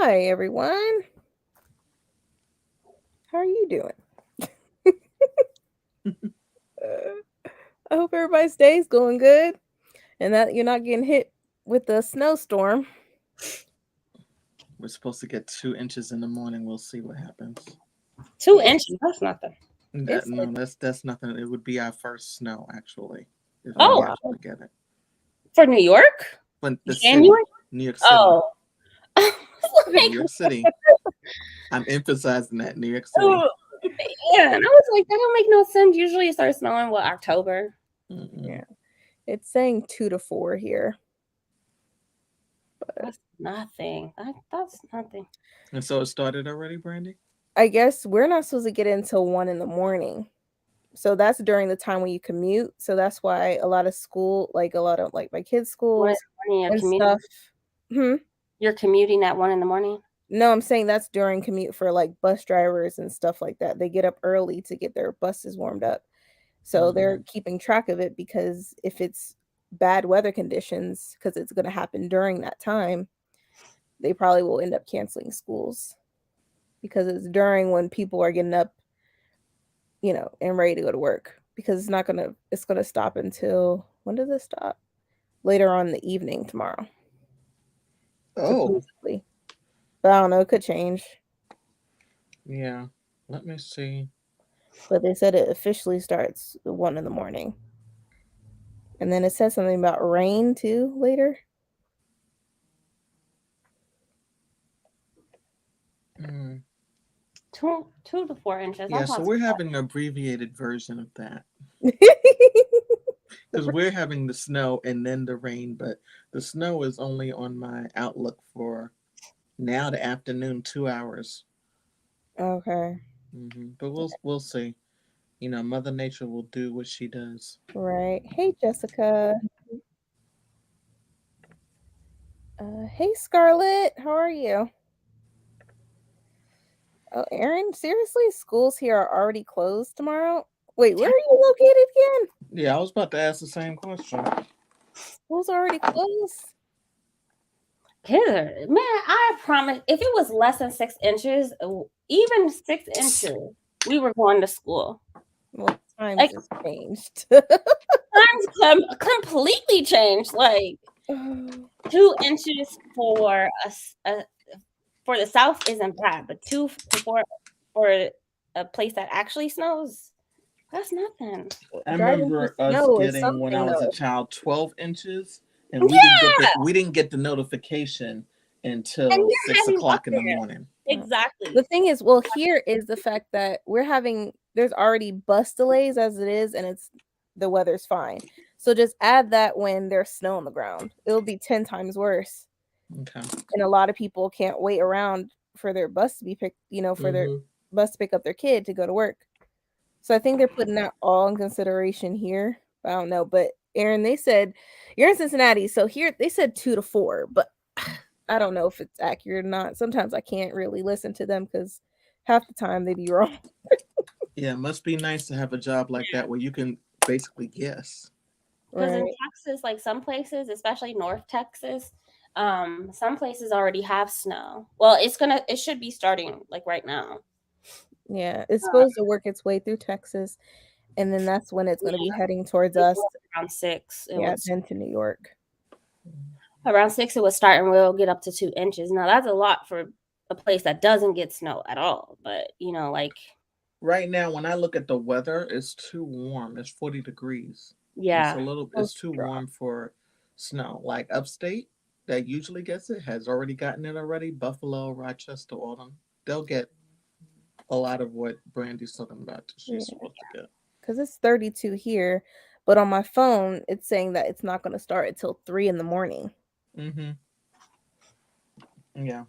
Hi, everyone. How are you doing? I hope everybody's day is going good and that you're not getting hit with the snowstorm. We're supposed to get 2 inches in the morning. We'll see what happens. 2 inches. That's nothing. That It's no, that's nothing. It would be our first snow actually, if we Oh, actually get it. for New York? But the city, January? New York City, Oh. I was New like, York City. I'm emphasizing that New York City. oh, man. I was like, that don't make no sense. Usually it starts snowing, October? Mm-mm. yeah. It's saying 2 to 4 here. That's nothing. That's nothing. And so it started already, Brandy. I guess we're not supposed to get in until 1 in the morning. So that's during the time when you commute. So that's why a lot of school, like a lot of like my kids' One in schools the morning, and stuff. You're commuting at 1 in the morning? No, I'm saying that's during commute for like bus drivers and stuff like that. They get up early to get their buses warmed up. So they're keeping track of it because if it's bad weather conditions, because it's going to happen during that time, they probably will end up canceling schools because it's during when people are getting up, and ready to go to work because it's going to stop until when does it stop? Later on in the evening tomorrow, Oh, supposedly. But I don't know, it could change. yeah. Let me see. But they said it officially starts at 1 in the morning. And then it says something about rain too later. Mm. 2 to 4 inches. Yeah, I so thought we're having an abbreviated version of that because we're having the snow and then the rain, but the snow is only on my outlook for now the afternoon, 2 hours. Okay. But we'll see. Mother Nature will do what she does. Right. Hey, Jessica. Hey, Scarlett. How are you? Oh, Aaron, seriously? Schools here are already closed tomorrow? Wait, where are you located again? Yeah, I was about to ask the same question. Schools are already closed? Killer. Man, I promise if it was less than 6 inches, even 6 inches, we were going to school. Well, times Like, has changed. times completely changed. Like 2 inches for for the south isn't bad, but 2 to 4 for a place that actually snows, that's nothing. I Driving through remember us snow is getting when I something was a though. child 12 inches, and Yeah, we didn't get the notification and until you're six heading up o'clock in the there. morning. Exactly. The thing is, well, here is the fact that there's already bus delays as it is, and the weather's fine. So just add that when there's snow on the ground. It'll be 10 times worse. Okay. And a lot of people can't wait around for their bus to be picked, for their bus to pick up their kid to go to work. So I think they're putting that all in consideration here. I don't know. But Aaron, they said you're in Cincinnati. So here they said 2 to 4, but I don't know if it's accurate or not. Sometimes I can't really listen to them because half the time they be wrong. Yeah, it must be nice to have a job like that where you can basically guess. Because in Right. Texas, like some places, especially North Texas, some places already have snow. Well, it should be starting like right now. Yeah. It's supposed to work its way through Texas. And then that's when it's going to be heading towards us. Around 6, Yeah, then to New York. around 6 it would start, and we'll get up to 2 inches. Now that's a lot for a place that doesn't get snow at all. But like Right now, when I look at the weather, it's too warm. It's 40 degrees. yeah, It's too warm for snow. Like upstate, that usually gets it, has already gotten it already. Buffalo, Rochester, all them. They'll get a lot of what Brandy's talking about that she's supposed to get. Because it's 32 here. But on my phone, it's saying that it's not going to start until 3 in the morning. Mm-hmm. Yeah.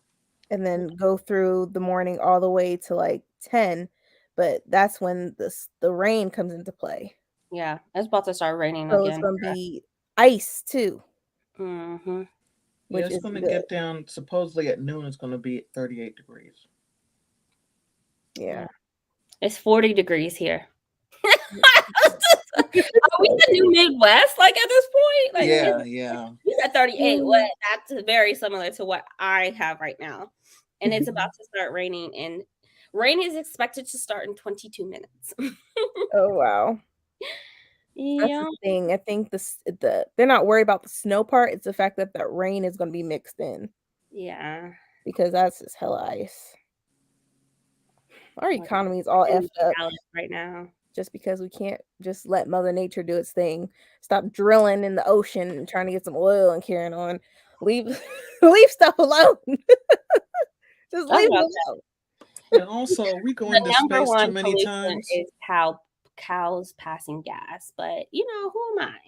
And then go through the morning all the way to like 10. But that's when the rain comes into play. yeah, it's about to start raining So it's again. going to be ice too, Mm-hmm. Yeah, which it's is going to good. get down, supposedly at noon, it's going to be 38 degrees. Yeah. It's 40 degrees here. Are we the new Midwest? Like at this point, yeah. You got 38. Well, that's very similar to what I have right now. and it's about to start raining. And rain is expected to start in 22 minutes. Oh wow. That's Yeah. the thing. I think they're not worried about the snow part. It's the fact that that rain is going to be mixed in Yeah. because that's just hella ice. Our Like, economy is all in effed up Dallas right now. just because we can't just let Mother Nature do its thing. Stop drilling in the ocean and trying to get some oil and carrying on. Leave leave stuff alone. Just That's leave what it I'm alone. And also, we go The into number space too one many pollution times. is cows passing gas, but who am I?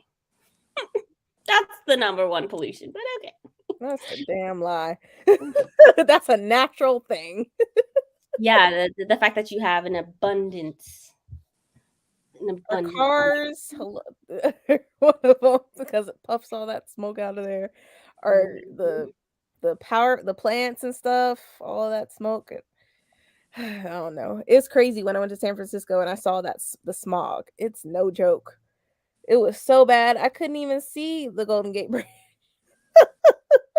That's the number one pollution, but okay. That's a damn lie. That's a natural thing. Yeah, the fact that you have an abundance. Our cars, one of them, because it puffs all that smoke out of there. Or the power, the plants and stuff, all of that smoke. I don't know. It's crazy when I went to San Francisco and I saw the smog. It's no joke. It was so bad I couldn't even see the Golden Gate Bridge.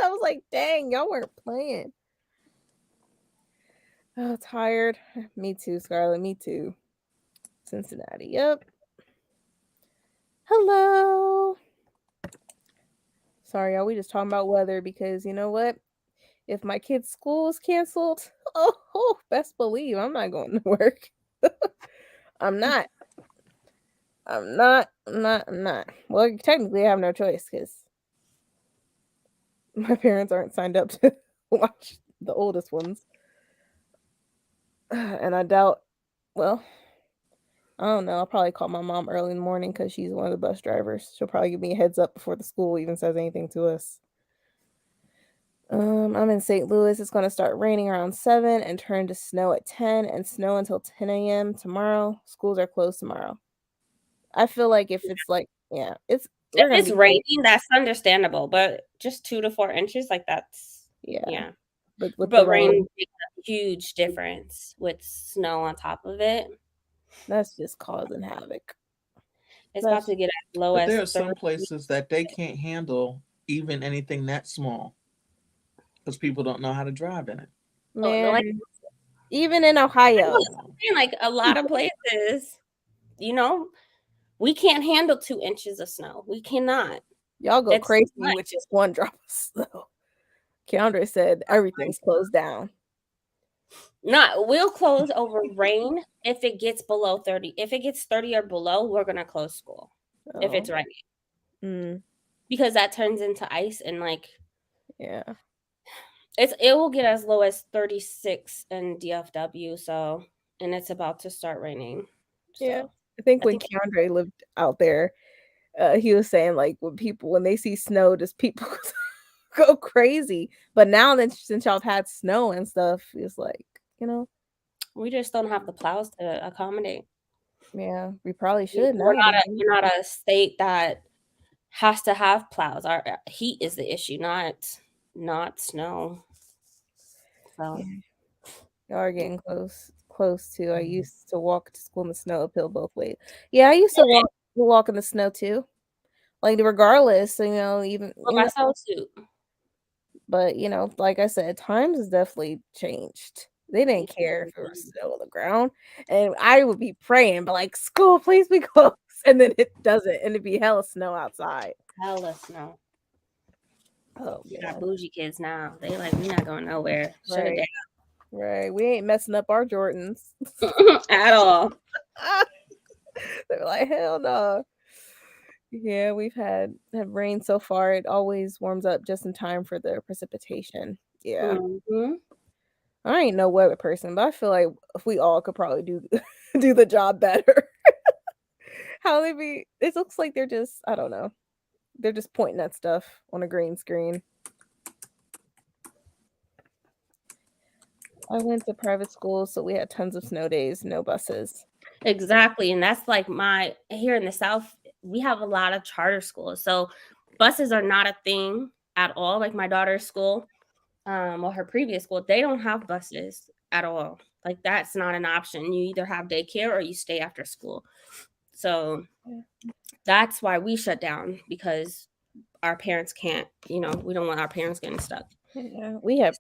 I was like, dang, y'all weren't playing. Oh, tired. Me too, Scarlett. Me too. Cincinnati. Yep. Hello. Sorry, y'all. We just talking about weather because you know what? If my kid's school is canceled, best believe I'm not going to work. I'm not. I'm not. Well, technically, I have no choice because my parents aren't signed up to watch the oldest ones. And I doubt, well, I don't know. I'll probably call my mom early in the morning because she's one of the bus drivers. She'll probably give me a heads up before the school even says anything to us. I'm in St. Louis. It's going to start raining around 7 and turn to snow at 10 and snow until 10 a.m. tomorrow. Schools are closed tomorrow. I feel like if it's like, yeah, if we're gonna it's be raining, that's understandable, but just 2 to 4 inches, like that's yeah. But with the But rain rain, makes a huge difference with snow on top of it. that's just causing havoc. It's about to get as low But as there are some 30. places that they can't handle even anything that small because people don't know how to drive in it. Man, Like, even in Ohio, like a lot of places, we can't handle 2 inches of snow. We cannot. y'all go It's crazy too much. with just one drop of snow. Keandre said everything's closed down. We'll close over rain if it gets below 30. If it gets 30 or below, we're gonna close school if it's raining. Because that turns into ice and yeah. It will get as low as 36 in DFW, and it's about to start raining. Yeah. I think when Keandre lived out there, he was saying like when they see snow, just people go crazy. But now that since y'all have had snow and stuff, it's like, we just don't have the plows to accommodate. Yeah, we probably should. We're not a state that has to have plows. Our heat is the issue, not snow. So y'all are getting close to. I used to walk to school in the snow uphill both ways. Yeah, I used to walk in the snow too. Like regardless, even I saw too. But like I said, times has definitely changed. They didn't care if it was snow on the ground, and I would be praying, but like school, please be closed, and then it doesn't, and it'd be hella snow outside. Hella snow. Oh, you got bougie kids now. They like, we're not going nowhere. Shut it down. Right, we ain't messing up our Jordans at all. They're like, hell no. Yeah, we've had rain so far. It always warms up just in time for the precipitation. Yeah. Mm-hmm. I ain't no weather person, but I feel like if we all could probably do the job better. How they be? It looks like they're just, I don't know. They're just pointing at stuff on a green screen. I went to private school, so we had tons of snow days, no buses. Exactly. And that's like here in the South, we have a lot of charter schools. So buses are not a thing at all. Like my daughter's school, or her previous school, they don't have buses at all. Like that's not an option. You either have daycare or you stay after school. So that's why we shut down, because our parents can't, we don't want our parents getting stuck. Yeah, we have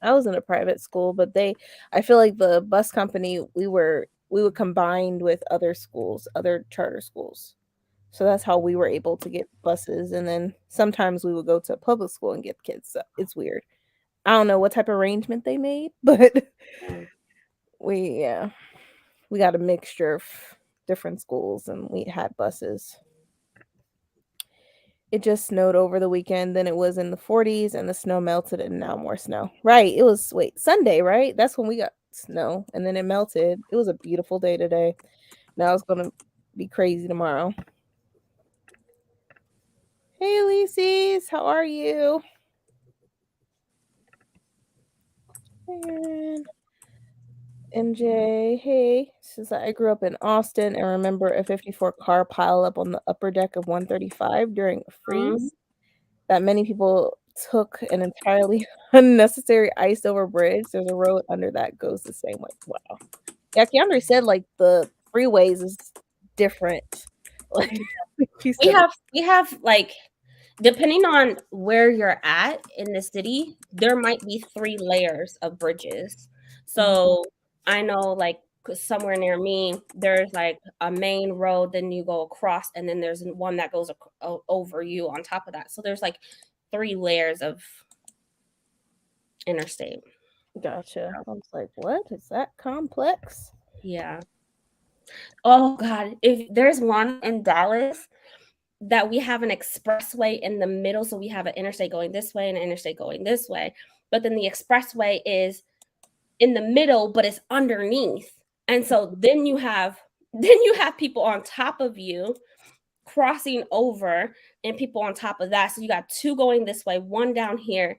I was in a private school, but I feel like the bus company, we would combine with other schools, other charter schools. So that's how we were able to get buses. And then sometimes we would go to a public school and get kids. So it's weird. I don't know what type of arrangement they made, but yeah, we got a mixture of different schools and we had buses. It just snowed over the weekend, then it was in the 40s and the snow melted and now more snow. Right. It was Sunday, right? That's when we got snow and then it melted. It was a beautiful day today. Now it's gonna be crazy tomorrow. Hey Ulysses, how are you? And MJ, hey. Since I grew up in Austin and remember a 54 car pile up on the upper deck of 135 during a freeze that many people took an entirely unnecessary ice over bridge. There's a road under that goes the same way. Wow. Yeah, Keandre said like the freeways is different. Like we have like, depending on where you're at in the city, there might be 3 layers of bridges. So I know like somewhere near me, there's like a main road, then you go across, and then there's one that goes over you on top of that. So there's like 3 layers of interstate. Gotcha. I was like, what is that complex? Yeah. Oh God, if there's one in Dallas that we have an expressway in the middle, so we have an interstate going this way and an interstate going this way, but then the expressway is in the middle, but it's underneath, and so then you have people on top of you crossing over, and people on top of that. So you got 2 going this way, one down here,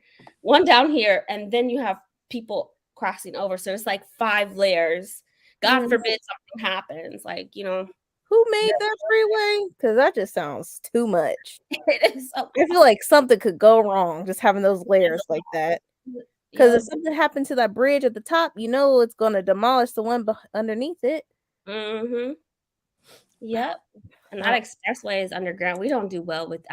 and then you have people crossing over. So it's like 5 layers. God forbid something happens, like, who made that freeway? Because that just sounds too much. It is so I feel like something could go wrong just having those layers like that. Because if something happened to that bridge at the top, it's going to demolish the one underneath it. Mm-hmm. Yep. And that expressway is underground. We don't do well with,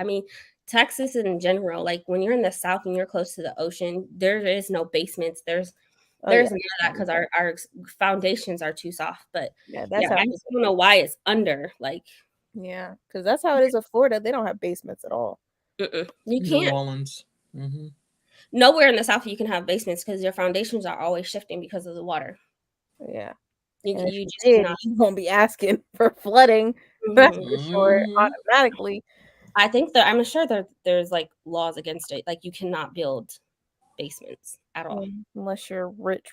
Texas in general, like when you're in the South and you're close to the ocean, there is no basements. There's none of that because our foundations are too soft. But I just don't know why it's under. Like, yeah, because that's how it is in Florida. They don't have basements at all. You can't. New Orleans. Mm-hmm. Nowhere in the South you can have basements because your foundations are always shifting because of the water. Yeah. You won't be asking for flooding. That's for sure, automatically. I think that I'm sure there's like laws against it. Like you cannot build basements at all unless you're rich,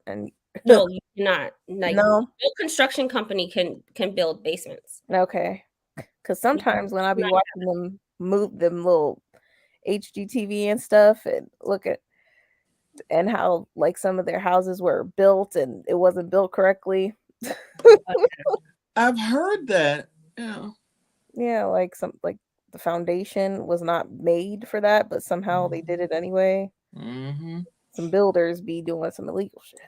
and no, you cannot. Like no construction company can build basements. Okay, because sometimes when I be watching them move them little HGTV and stuff, and look at and how like some of their houses were built and it wasn't built correctly. I've heard that. Yeah. Yeah, like the foundation was not made for that, but somehow they did it anyway. Some builders be doing some illegal shit.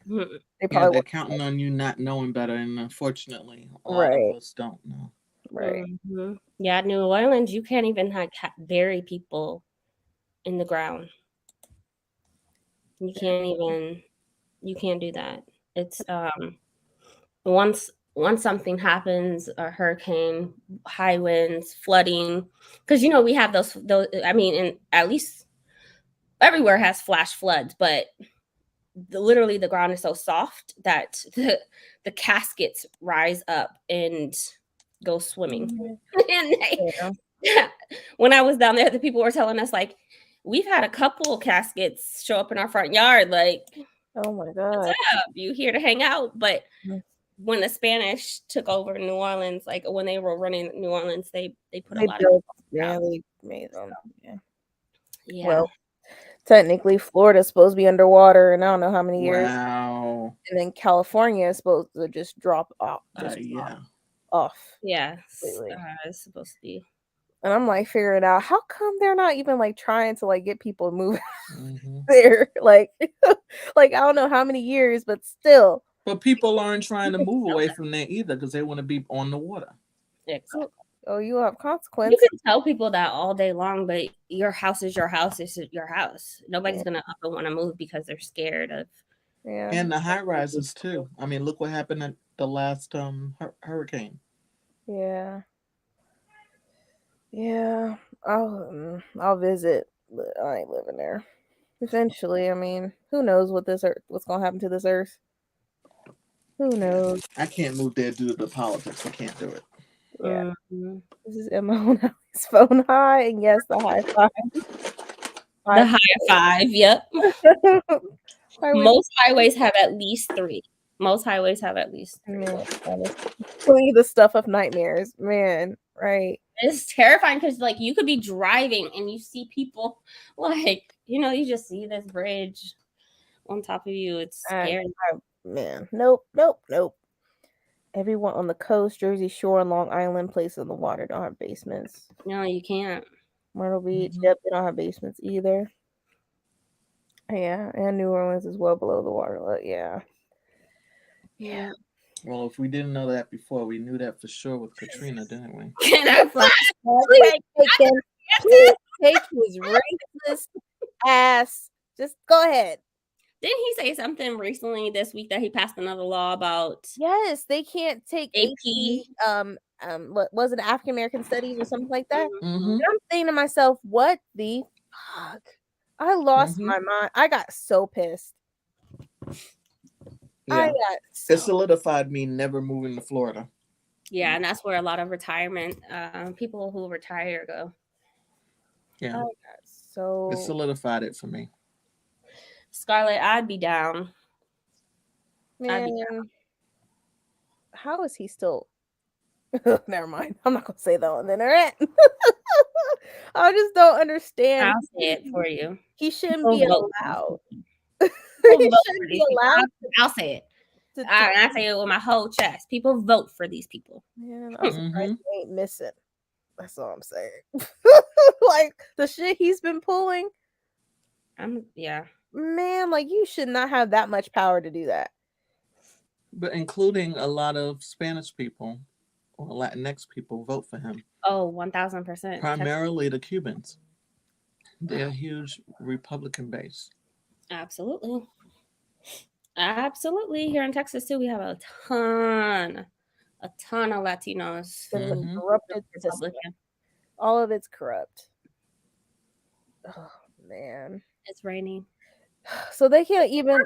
They're counting on you not knowing better, and unfortunately, a lot of us don't know. Right. Yeah, New Orleans, you can't even bury people in the ground. You can't do that. It's once something happens, a hurricane, high winds, flooding, because we have those. And at least everywhere has flash floods, but literally the ground is so soft that the caskets rise up and go swimming. And when I was down there, the people were telling us like, we've had a couple caskets show up in our front yard. Like, oh my God, what's up? You here to hang out? But when the Spanish took over New Orleans, like when they were running New Orleans, they put a lot of they made them. Yeah. Well, technically, Florida's supposed to be underwater, and I don't know how many years. Wow. And then California is supposed to just drop off. Off. Yeah, it's supposed to be. And I'm like figuring out how come they're not even like trying to like get people to move there. Like, I don't know how many years, but still. But people aren't trying to move away from there either because they want to be on the water. Exactly. Oh, you have You consequence. can tell people that all day long, but your house is your house. It's your house. Nobody's gonna up and want to move because they're scared of. Yeah. And the high rises too. I mean, look what happened at the last hurricane. Yeah. Yeah. I'll visit, but I ain't living there. Eventually, I mean, who knows what's gonna happen to this earth? Who knows? I can't move there due to the politics. I can't do it. Yeah. Mhm. This is Emma O'Malley's phone high, and yes, the high The five. high five. Yep. Why would Most highways have at least 3. Most highways have at least 3. man, honestly, the stuff of nightmares, man. Right? It's terrifying because like you could be driving and you see people like you just see this bridge on top of you. It's And scary. man, nope. Everyone on the coast, Jersey Shore, and Long Island, places on the water don't have basements. No, you can't. Myrtle Beach, Mhm. yep, they don't have basements either. Yeah, and New Orleans is well below the water level. Yeah. Yeah. Well, if we didn't know that before, we knew that for sure with Katrina, didn't we? Can I flash? Please take his racist ass. Just go ahead. Didn't he say something recently this week that he passed another law about Yes, they can't take AP? what was it, African American studies or something like that? Mm-hmm. And I'm saying to myself, what the fuck? I lost Mhm. my mind. I got so pissed. I Yeah. got It so, solidified me never moving to Florida. Yeah, and that's where a lot of retirement people who retire go. Yeah. I got so It solidified it for me. Scarlett, I'd be down. I'd be man. How is he still? Never mind. I'm not gonna say that on the internet. I just don't understand. I'll say it for you. He shouldn't People be vote. allowed. People He vote for shouldn't these be people. allowed I'll say it. to. I say it with my whole chest. People vote for these people. Man, I'm surprised Mhm. he ain't missing. That's all I'm saying. Like the shit he's been pulling, Yeah. man. Like you should not have that much power to do that. But including a lot of Spanish people or Latinx people vote for him. Oh, 1000%. Primarily the Cubans. They're a huge Republican base. Absolutely. Absolutely. Here in Texas too, we have a ton of Latinos. Been Mhm. corrupted system. Republican. All of it's corrupt. Oh man. It's raining. So they can't even.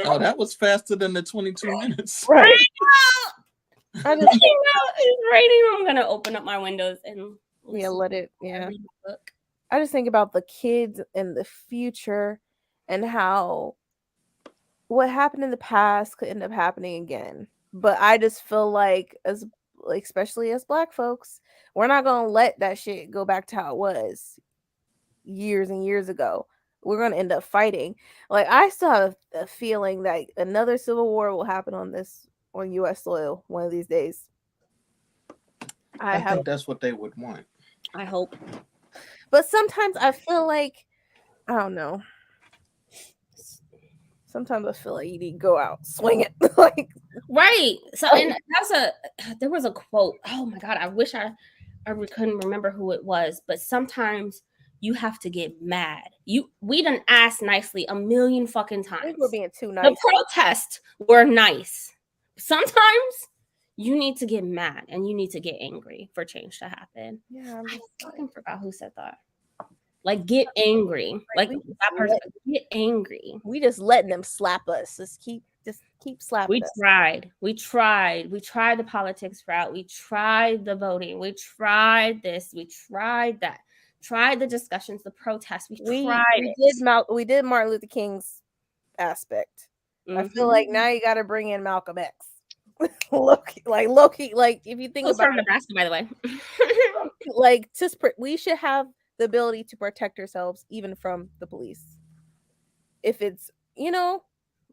Oh, that was faster than the 22 minutes. Right. I just it's raining. I'm gonna open up my windows and Let it. Yeah. read the book. I just think about the kids and the future, and how what happened in the past could end up happening again. But I just feel like especially as Black folks, we're not gonna let that shit go back to how it was years and years ago. We're gonna end up fighting. Like I still have a feeling that another civil war will happen on U.S. soil one of these days. I think that's what they would want. I hope. But sometimes I feel like I don't know. Sometimes I feel like you need to go out, swing it. Like Right. So and there was a quote. Oh my god, I wish I couldn't remember who it was, but sometimes you have to get mad. We done asked nicely a million fucking I times. think we're being too nice. The protests were nice. Sometimes you need to get mad and you need to get angry for change to happen. Yeah, I fucking forgot who said that. Like get angry. Like that person get angry. We just letting them slap us. Just keep slapping us. We tried the politics route. We tried the voting. We tried this. We tried that. Tried the discussions, the protests. We did Martin Luther King's aspect. Mm-hmm. I feel like now you got to bring in Malcolm X. Loki, if you think about from Nebraska, by the way. Like we should have the ability to protect ourselves even from the police. If it's,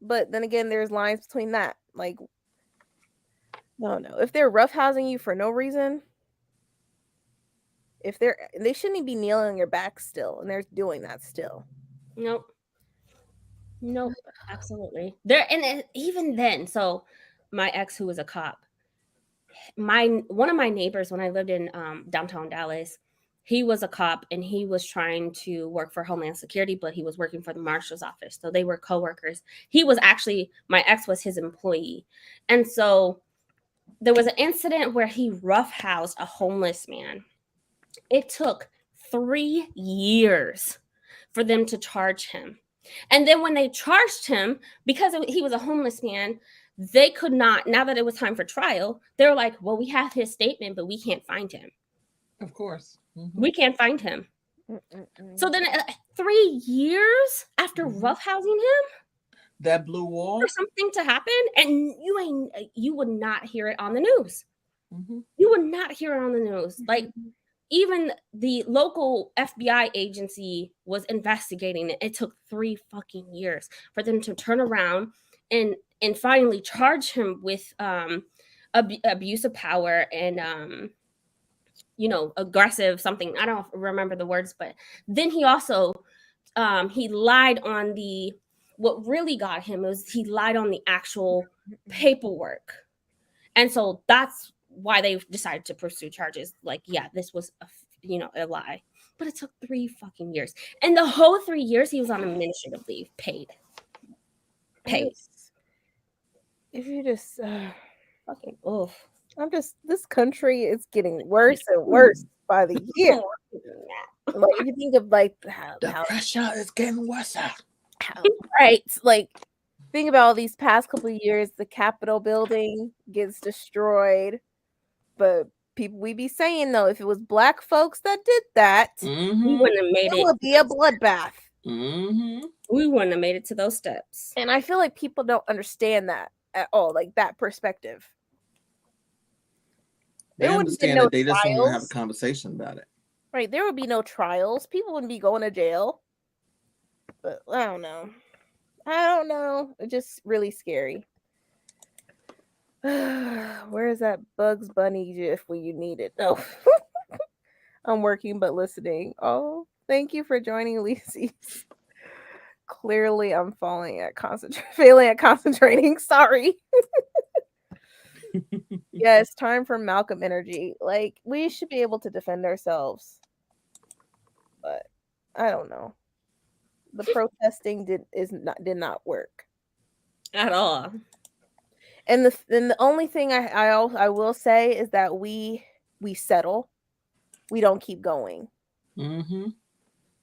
but then again, there's lines between that. Like, no. If they're roughhousing you for no reason, they shouldn't be kneeling on your back still, and they're doing that still. Nope, absolutely. Even then, so my ex, who was a cop, one of my neighbors when I lived in downtown Dallas, he was a cop and he was trying to work for Homeland Security, but he was working for the marshal's office. So they were coworkers. He was actually, my ex was his employee. And so there was an incident where he roughhoused a homeless man. It took 3 years for them to charge him. And then when they charged him, because he was a homeless man, they could not, now that it was time for trial, they were like, well, we have his statement, but we can't find him. Of course. We can't find him. Mm-mm-mm. So then 3 years after roughhousing him That blue wall. for something to happen, and you would not hear it on the news. Mm-hmm. You would not hear it on the news. Like, even the local FBI agency was investigating it. It took 3 fucking years for them to turn around and finally charge him with abuse of power and aggressive something. I don't remember the words, but then he also he lied on what really got him was he lied on the actual paperwork. And so that's why they decided to pursue charges. Like, yeah, this was a lie. But it took 3 fucking years. And the whole 3 years he was on administrative leave, paid. If you just Fucking oof. this country is getting worse and worse by the year. Like, if you think of like The pressure is getting worse. Right, like think about all these past couple of years, the Capitol building gets destroyed, but we be saying though, if it was black folks that did that, we wouldn't have made it would be a bloodbath. We wouldn't have made it to those steps. And I feel like people don't understand that at all, like that perspective. They There wouldn't be understand no it. They just want to have a trials. conversation about it. Right, there would be no trials. People wouldn't be going to jail. But I don't know. It's just really scary. Where is that Bugs Bunny gif when you need it? Oh, I'm working but listening. Oh, thank you for joining, Lisi. Clearly, I'm failing at concentrating. Sorry. Yeah, it's time for Malcolm energy. Like, we should be able to defend ourselves. But I don't know. The protesting did not work at all. And the only thing I will say is that we settle. We don't keep going.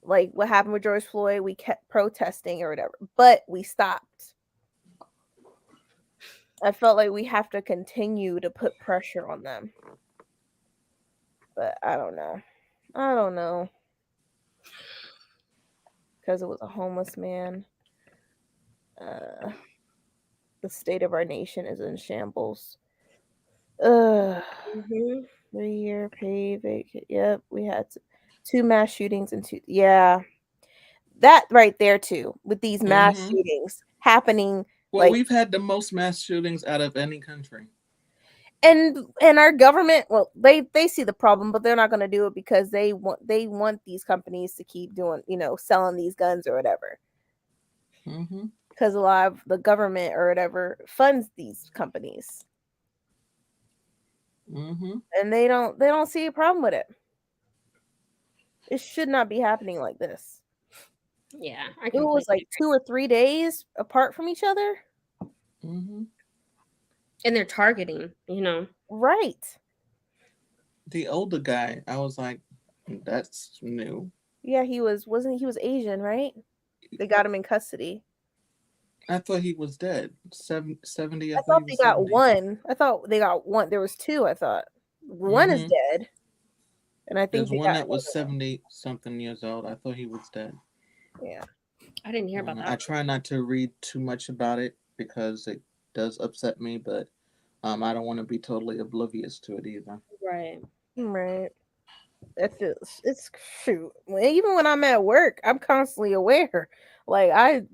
Like what happened with George Floyd, we kept protesting or whatever, but we stopped. I felt like we have to continue to put pressure on them. But I don't know. Because it was a homeless man. The state of our nation is in shambles. 3-year pay vacate. Yep, we had 2 mass shootings and 2. Yeah, that right there too. With these mass shootings happening. Well, we've had the most mass shootings out of any country. And our government, well, they see the problem, but they're not going to do it because they want these companies to keep doing, selling these guns or whatever. Because a lot of the government or whatever funds these companies. And they don't see a problem with it. It should not be happening like this. Yeah, it was like 2 or 3 days apart from each other. And they're targeting, Right. The older guy, I was like, that's new. Yeah, he was Asian, right? They got him in custody. I thought he was dead. 70. I thought they got one. I thought they got one. There was 2. I thought one is dead, and I think there's one that was 70-something years old. I thought he was dead. Yeah, I didn't hear about that. I try not to read too much about it because it does upset me, but I don't want to be totally oblivious to it either. Right. It's shoot. Even when I'm at work, I'm constantly aware. Like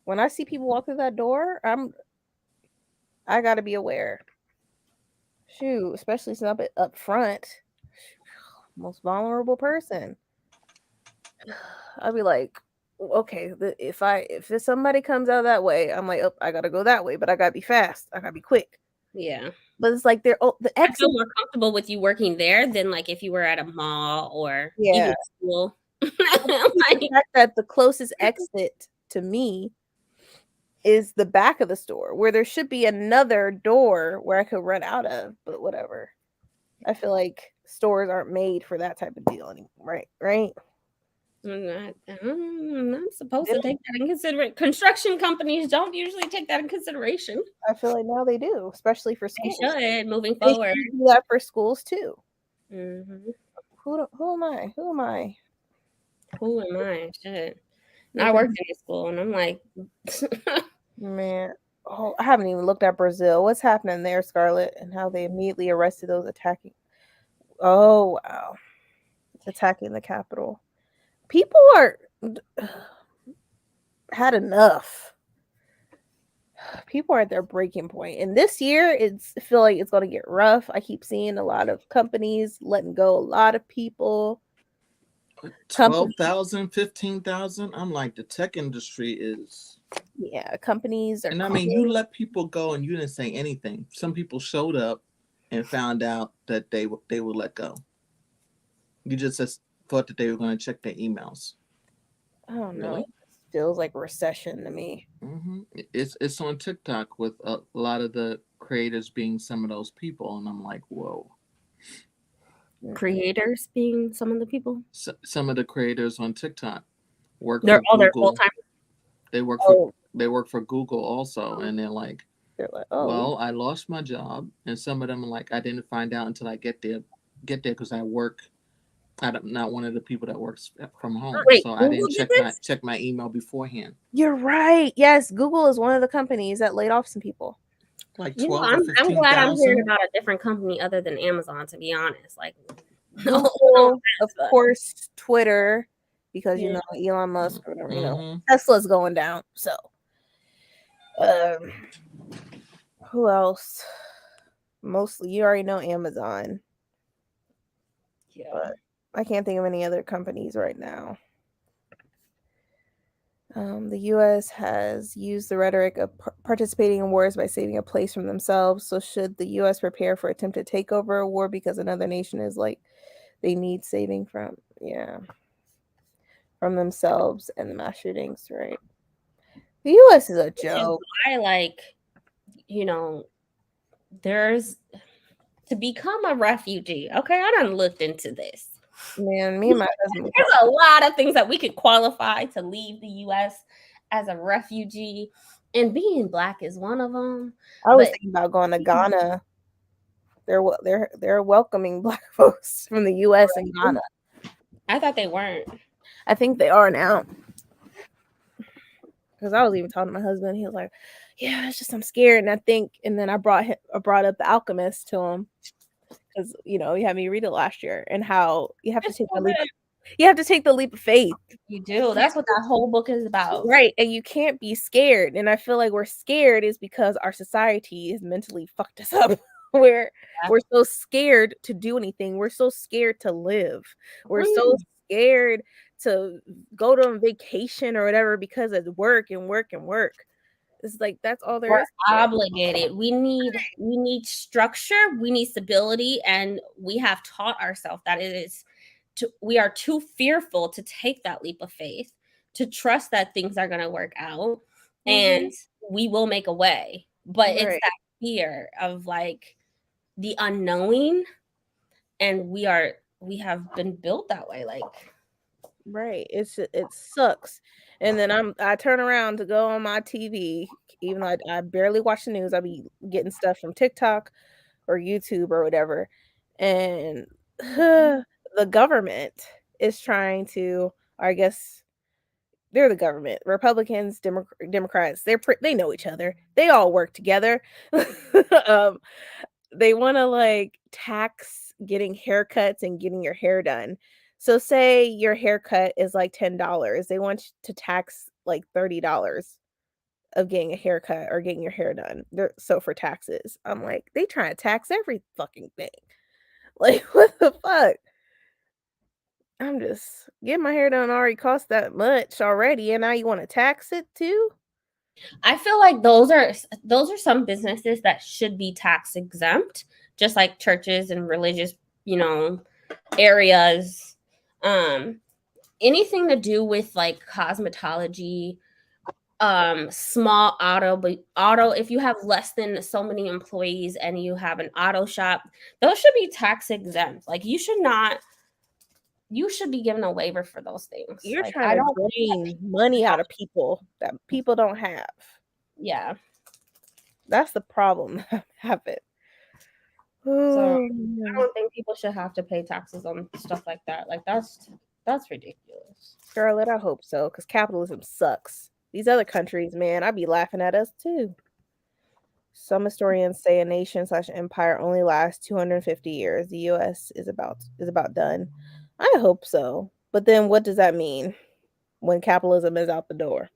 when I see people walk through that door, I gotta be aware. Shoot, especially since I'm up front, most vulnerable person. I'll be like, okay, if somebody comes out that way, I'm like, oh, I gotta go that way, but I gotta be fast. I gotta be quick. Yeah. But it's like they're the I feel exit. more comfortable with you working there than like if you were at a mall or Yeah. even school. The Like, fact that the closest exit to me is the back of the store, where there should be another door where I could run out of, but whatever. I feel like stores aren't made for that type of deal anymore, right? I'm not supposed They to don't- take that in consideration. Construction companies don't usually take that in consideration. I feel like now they do, especially for They schools. should moving They forward. should do that for schools too. Mhm. Who am I? Who am I? Who am I? Shit. And I Because, worked in a school, and I'm like, man, oh, I haven't even looked at Brazil. What's happening there, Scarlett, and how they immediately arrested those attacking. Oh wow, attacking the Capitol. People are had enough. People are at their breaking point, and this year I feel like it's going to get rough. I keep seeing a lot of companies letting go a lot of people. 12,000, 15,000. I'm like, the tech industry is. Yeah, companies are. And I mean, you let people go and you didn't say anything. Some people showed up and found out that they were let go. You just thought that they were going to check their emails. I don't know. Really? It feels like recession to me. Mm-hmm. It's on TikTok with a lot of the creators being some of those people, and I'm like, whoa. creators being some of the people. Some of the creators on TikTok work They're for all their Google. full time. They work for Google also, and they're like, oh, well, I lost my job, and some of them are like, I didn't find out until I get there because I'm not one of the people that works from home, Wait, so I Google didn't did this? check my email beforehand. you're right. Yes, Google is one of the companies that laid off some people. Like You know, 12 or I'm 15,000. glad I'm hearing about a different company other than Amazon. To be honest, like Google, of but- course, Twitter, because you Yeah. know Elon Musk, or whatever, you know Mhm. Tesla's going down. So, who else? Mostly, you already know Amazon, Yeah. but I can't think of any other companies right now. The U.S. has used the rhetoric of participating in wars by saving a place from themselves. So, should the U.S. prepare for attempted takeover, a war because another nation is like they need saving from? Yeah, from themselves and the mass shootings, right? The U.S. is a joke. I like, you know, there's to become a refugee. Okay, I done looked into this. Man, me and my husband. There's a lot of things that we could qualify to leave the U.S. as a refugee, and being black is one of them. I was But thinking about going to Ghana. They're welcoming black folks from the U.S. and Ghana. I thought they weren't. I think they are now. Because I was even talking to my husband, he was like, "Yeah, it's just I'm scared." And then I brought up The Alchemist to him because you had me read it last year, and how you have to take the leap. You have to take the leap of faith. You do. That's what that whole book is about. Right. And you can't be scared. And I feel like we're scared is because our society has mentally fucked us up. We're so scared to do anything. We're so scared to live. We're so scared to go on vacation or whatever because it's work and work and work. It's like that's all there We're is. obligated. We need structure, we need stability, and we have taught ourselves that we are too fearful to take that leap of faith, to trust that things are going to work out and we will make a way. But it's that fear of like the unknowing, and we have been built that way, like right. It sucks. And then I turn around to go on my TV, even though I barely watch the news. I'll be getting stuff from TikTok or YouTube or whatever. And the government is trying to, I guess they're the government, Republicans, Democrats, they know each other. They all work together. They want to like tax getting haircuts and getting your hair done. So say your haircut is like $10. They want you to tax like $30 of getting a haircut or getting your hair done. So for taxes, I'm like, they trying to tax every fucking thing. Like, what the fuck? I'm just getting my hair done already cost that much already, and now you want to tax it too? I feel like those are some businesses that should be tax exempt, just like churches and religious, areas. Anything to do with like cosmetology, small auto, if you have less than so many employees and you have an auto shop, those should be tax exempt. Like you should be given a waiver for those things. You're Like, trying to drain money out of people that people don't have. Yeah. That's the problem I'm having. So I don't think people should have to pay taxes on stuff like that. Like that's ridiculous. Charlotte, I hope so, because capitalism sucks. These other countries, man, I'd be laughing at us too. Some historians say a nation/empire only lasts 250 years. The U.S. is about done. I hope so. But then what does that mean when capitalism is out the door?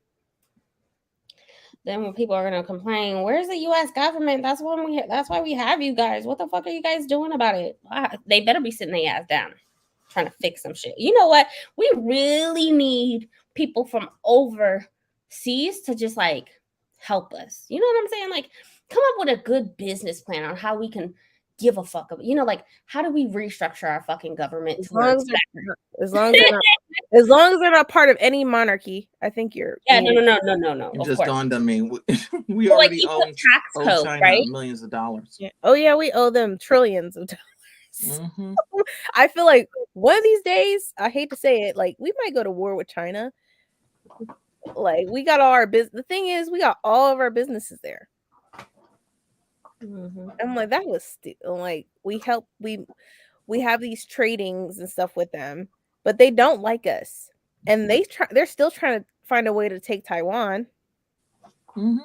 Then when people are gonna complain, where's the U.S. government? That's why we have you guys. What the fuck are you guys doing about it? They better be sitting their ass down, trying to fix some shit. You know what? We really need people from overseas to just like help us. You know what I'm saying? Like, come up with a good business plan on how we can give a fuck. Like, how do we restructure our fucking government? As long as they're not part of any monarchy, I think you're. Yeah, no. It just dawned on me. We already owe China right? millions of dollars. Yeah. Oh yeah, we owe them trillions of dollars. Mm-hmm. I feel like one of these days, I hate to say it, like we might go to war with China. Like we got all our business. The thing is, we got all of our businesses there. Mm-hmm. I'm like, that was like we have these tradings and stuff with them, but they don't like us, and they're still trying to find a way to take Taiwan. Mm-hmm.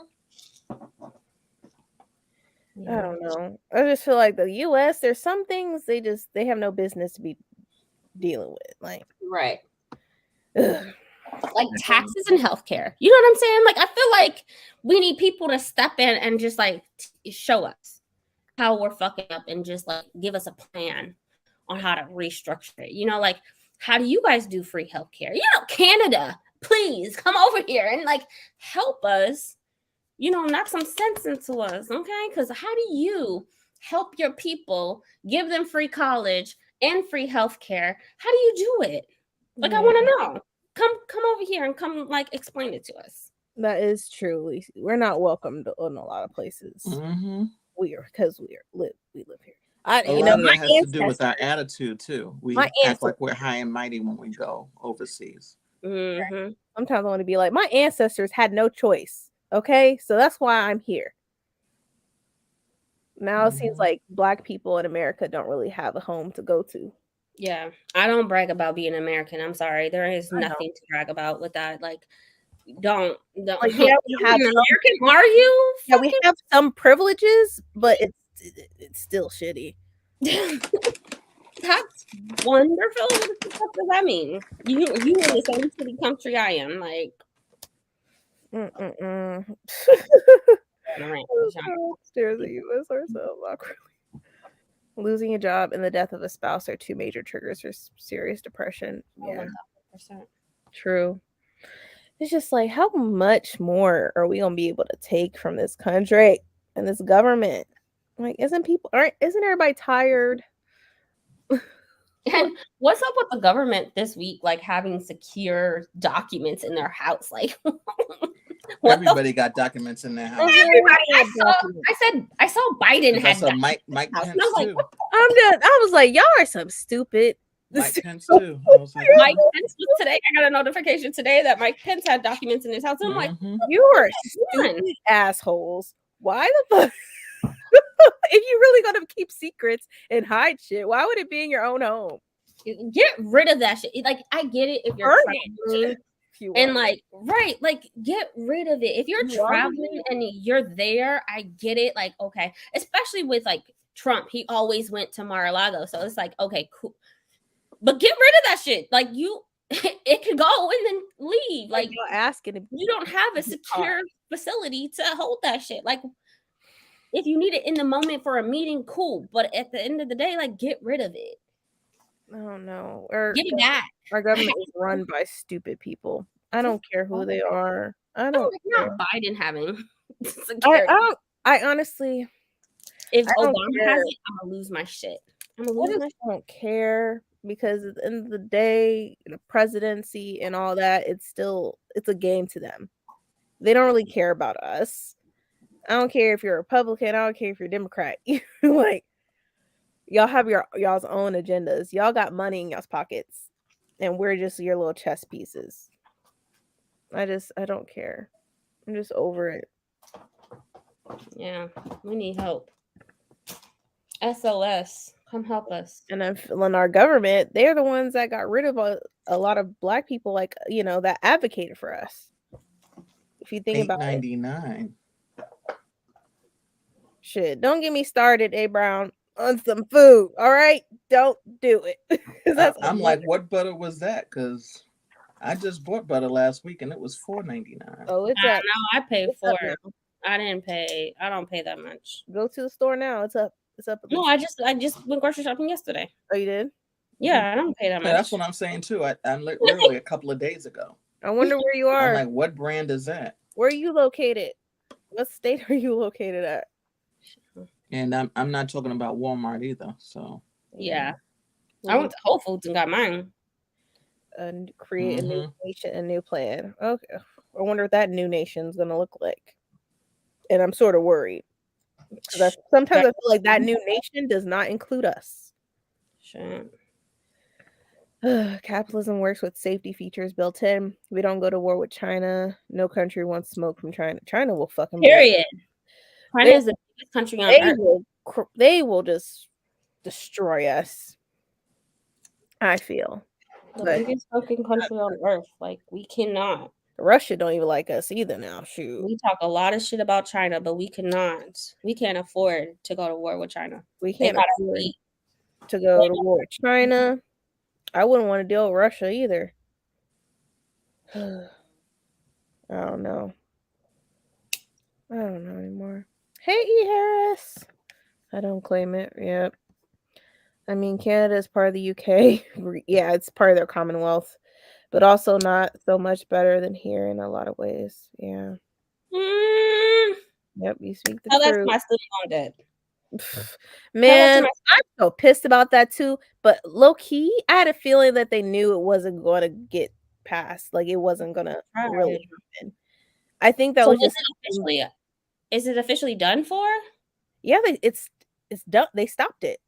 I don't know. I just feel like the U.S. There's some things they have no business to be dealing with, like right. Ugh. Like taxes and healthcare. You know what I'm saying? Like I feel like we need people to step in and just like show us how we're fucking up and just like give us a plan on how to restructure it. Like how do you guys do free healthcare? Canada, please come over here and like help us. Knock some sense into us, okay? Because how do you help your people, give them free college and free healthcare? How do you do it? Like I want to know. Come over here and come like explain it to us. That is true. We're not welcomed in a lot of places. Mm-hmm. We live here. A lot of that has to do with our attitude too. We act like we're high and mighty when we go overseas. Mm-hmm. Sometimes I want to be like, my ancestors had no choice. Okay, so that's why I'm here. Now it seems like Black people in America don't really have a home to go to. Yeah, I don't brag about being American. I'm sorry. There is nothing to brag about with that. Like, don't. Like, yeah, we have American. Are you? Yeah, we have some privileges, but it's still shitty. That's wonderful. What the fuck does that mean? You in the same city country I am. Like, Stairs the U.S. ourselves awkwardly. Losing a job and the death of a spouse are two major triggers for serious depression. Yeah, 100%. True. It's just like, how much more are we gonna be able to take from this country and this government? Like, isn't everybody tired? And what's up with the government this week, like having secure documents in their house? Like, everybody got documents in their house. I saw Biden had Mike Pence too. I'm done. I was like, y'all are some stupid. Mike Pence too. Mike Pence was today. I got a notification today that Mike Pence had documents in his house. I'm like, you are stupid assholes. Why the fuck? If you're really gonna keep secrets and hide shit, why would it be in your own home? Get rid of that shit. Like, I get it if you're traveling and like, right, like get rid of it. If you're traveling and you're there, I get it. Like, okay, especially with like Trump, he always went to Mar-a-Lago, so it's like, okay, cool, but get rid of that shit. Like, it could go and then leave. Like, you're asking, you don't have a secure facility to hold that shit. Like, if you need it in the moment for a meeting, cool. But at the end of the day, like, get rid of it. Oh no. Give it back. Our government is run by stupid people. I don't care who they are. I No, don't like care. not Biden having I security. don't. I honestly, If I don't Obama care. has it, I'm gonna lose my shit. I'm gonna I lose just my shit. don't care because at the end of the day, the presidency and all that, it's a game to them. They don't really care about us. I don't care if you're a Republican. I don't care if you're Democrat. Like y'all have y'all's own agendas. Y'all got money in y'all's pockets, and we're just your little chess pieces. I don't care. I'm just over it. Yeah, we need help. SOS, come help us. And I'm feeling our government, they're the ones that got rid of a lot of black people, like, that advocated for us. If you think about it. $8.99. Shit, don't get me started, A Brown, on some food. All right? Don't do it. 'Cause that's I'm like, what butter was that? Because I just bought butter last week and it was $4.99. Oh, it's I up. know I paid It's for up it. now. I don't pay that much. Go to the store now. It's up. It's up. No, I just went grocery shopping yesterday. Oh, you did? Yeah, I don't pay that much. Yeah, that's what I'm saying too. I literally a couple of days ago. I wonder where you I'm are. like, what brand is that? Where are you located? What state are you located at? And I'm not talking about Walmart either. So Yeah. I went to Whole Foods and got mine. And create a new nation, a new plan. Okay. I wonder what that new nation's gonna look like. And I'm sort of worried. Sometimes I feel like that new nation does not include us. Sure. Capitalism works with safety features built in. We don't go to war with China. No country wants smoke from China. China will fucking Period. China is the biggest country on earth. They will just destroy us. I feel. The biggest fucking country on earth. Like, we cannot. Russia don't even like us either now. Shoot. We talk a lot of shit about China, but we cannot. We can't afford to go to war with China. We can't afford to go to war with China. I wouldn't want to deal with Russia either. I don't know. I don't know anymore. Hey, E. Harris. I don't claim it. Yep. I mean, Canada is part of the UK. Yeah, it's part of their Commonwealth, but also not so much better than here in a lot of ways. Yeah. Yep, you speak the truth. That's my student loan debt. Man, I'm so pissed about that too. But low key, I had a feeling that they knew it wasn't going to get passed. Like it wasn't going to really happen. I think that was just officially. Is it officially done for? Yeah, it's done. They stopped it.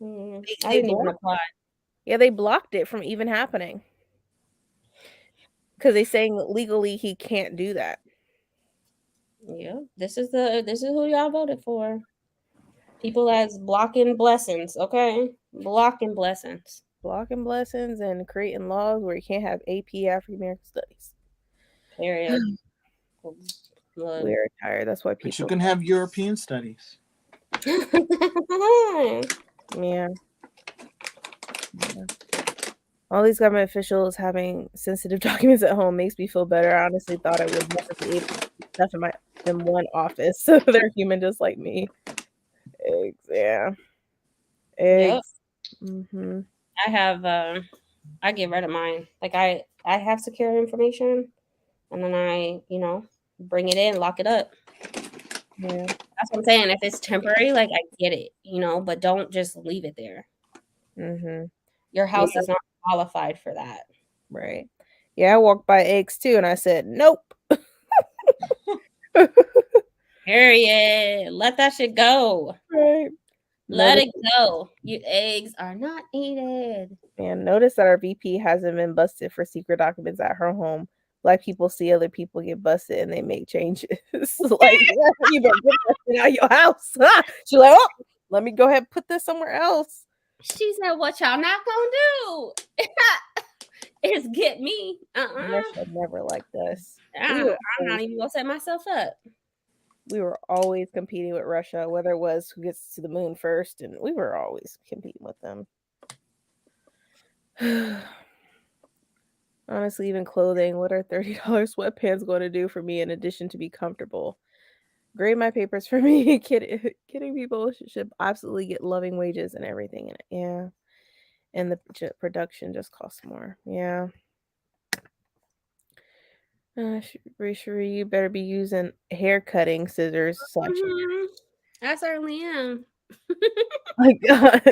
I didn't even apply. Yeah, they blocked it from even happening because they're saying legally he can't do that. Yeah, this is who y'all voted for. People as blocking blessings, okay? Blocking blessings. Blocking blessings and creating laws where you can't have AP African American Studies. Period. We're tired. That's why people. But you can have European studies. Yeah. All these government officials having sensitive documents at home makes me feel better. I honestly thought I would never be able to do stuff in one office. So they're human just like me. Eggs, yeah. Eggs. Yep. Mm-hmm. I get rid of mine. Like I have secure information, and then I, bring it in, lock it up. Yeah. That's what I'm saying. If it's temporary, like I get it, but don't just leave it there. Mm-hmm. Your house is not qualified for that. Right. Yeah, I walked by eggs too, and I said, nope. Period. Let that shit go. Right. Let it go. Your eggs are not needed. And notice that our VP hasn't been busted for secret documents at her home. Black people see other people get busted and they make changes. Like, you better get that shit out of your house. She's like, oh, let me go ahead and put this somewhere else. She said, what y'all not gonna do is get me. Russia never liked us. I'm not even gonna set myself up. We were always competing with Russia, whether it was who gets to the moon first, and we were always competing with them. Honestly, even clothing, what are $30 sweatpants going to do for me in addition to be comfortable? Grade my papers for me. Kidding people should absolutely get loving wages and everything in it. Yeah. And the production just costs more. Yeah. Sheree, you better be using hair cutting scissors. Slash. I certainly am. My God.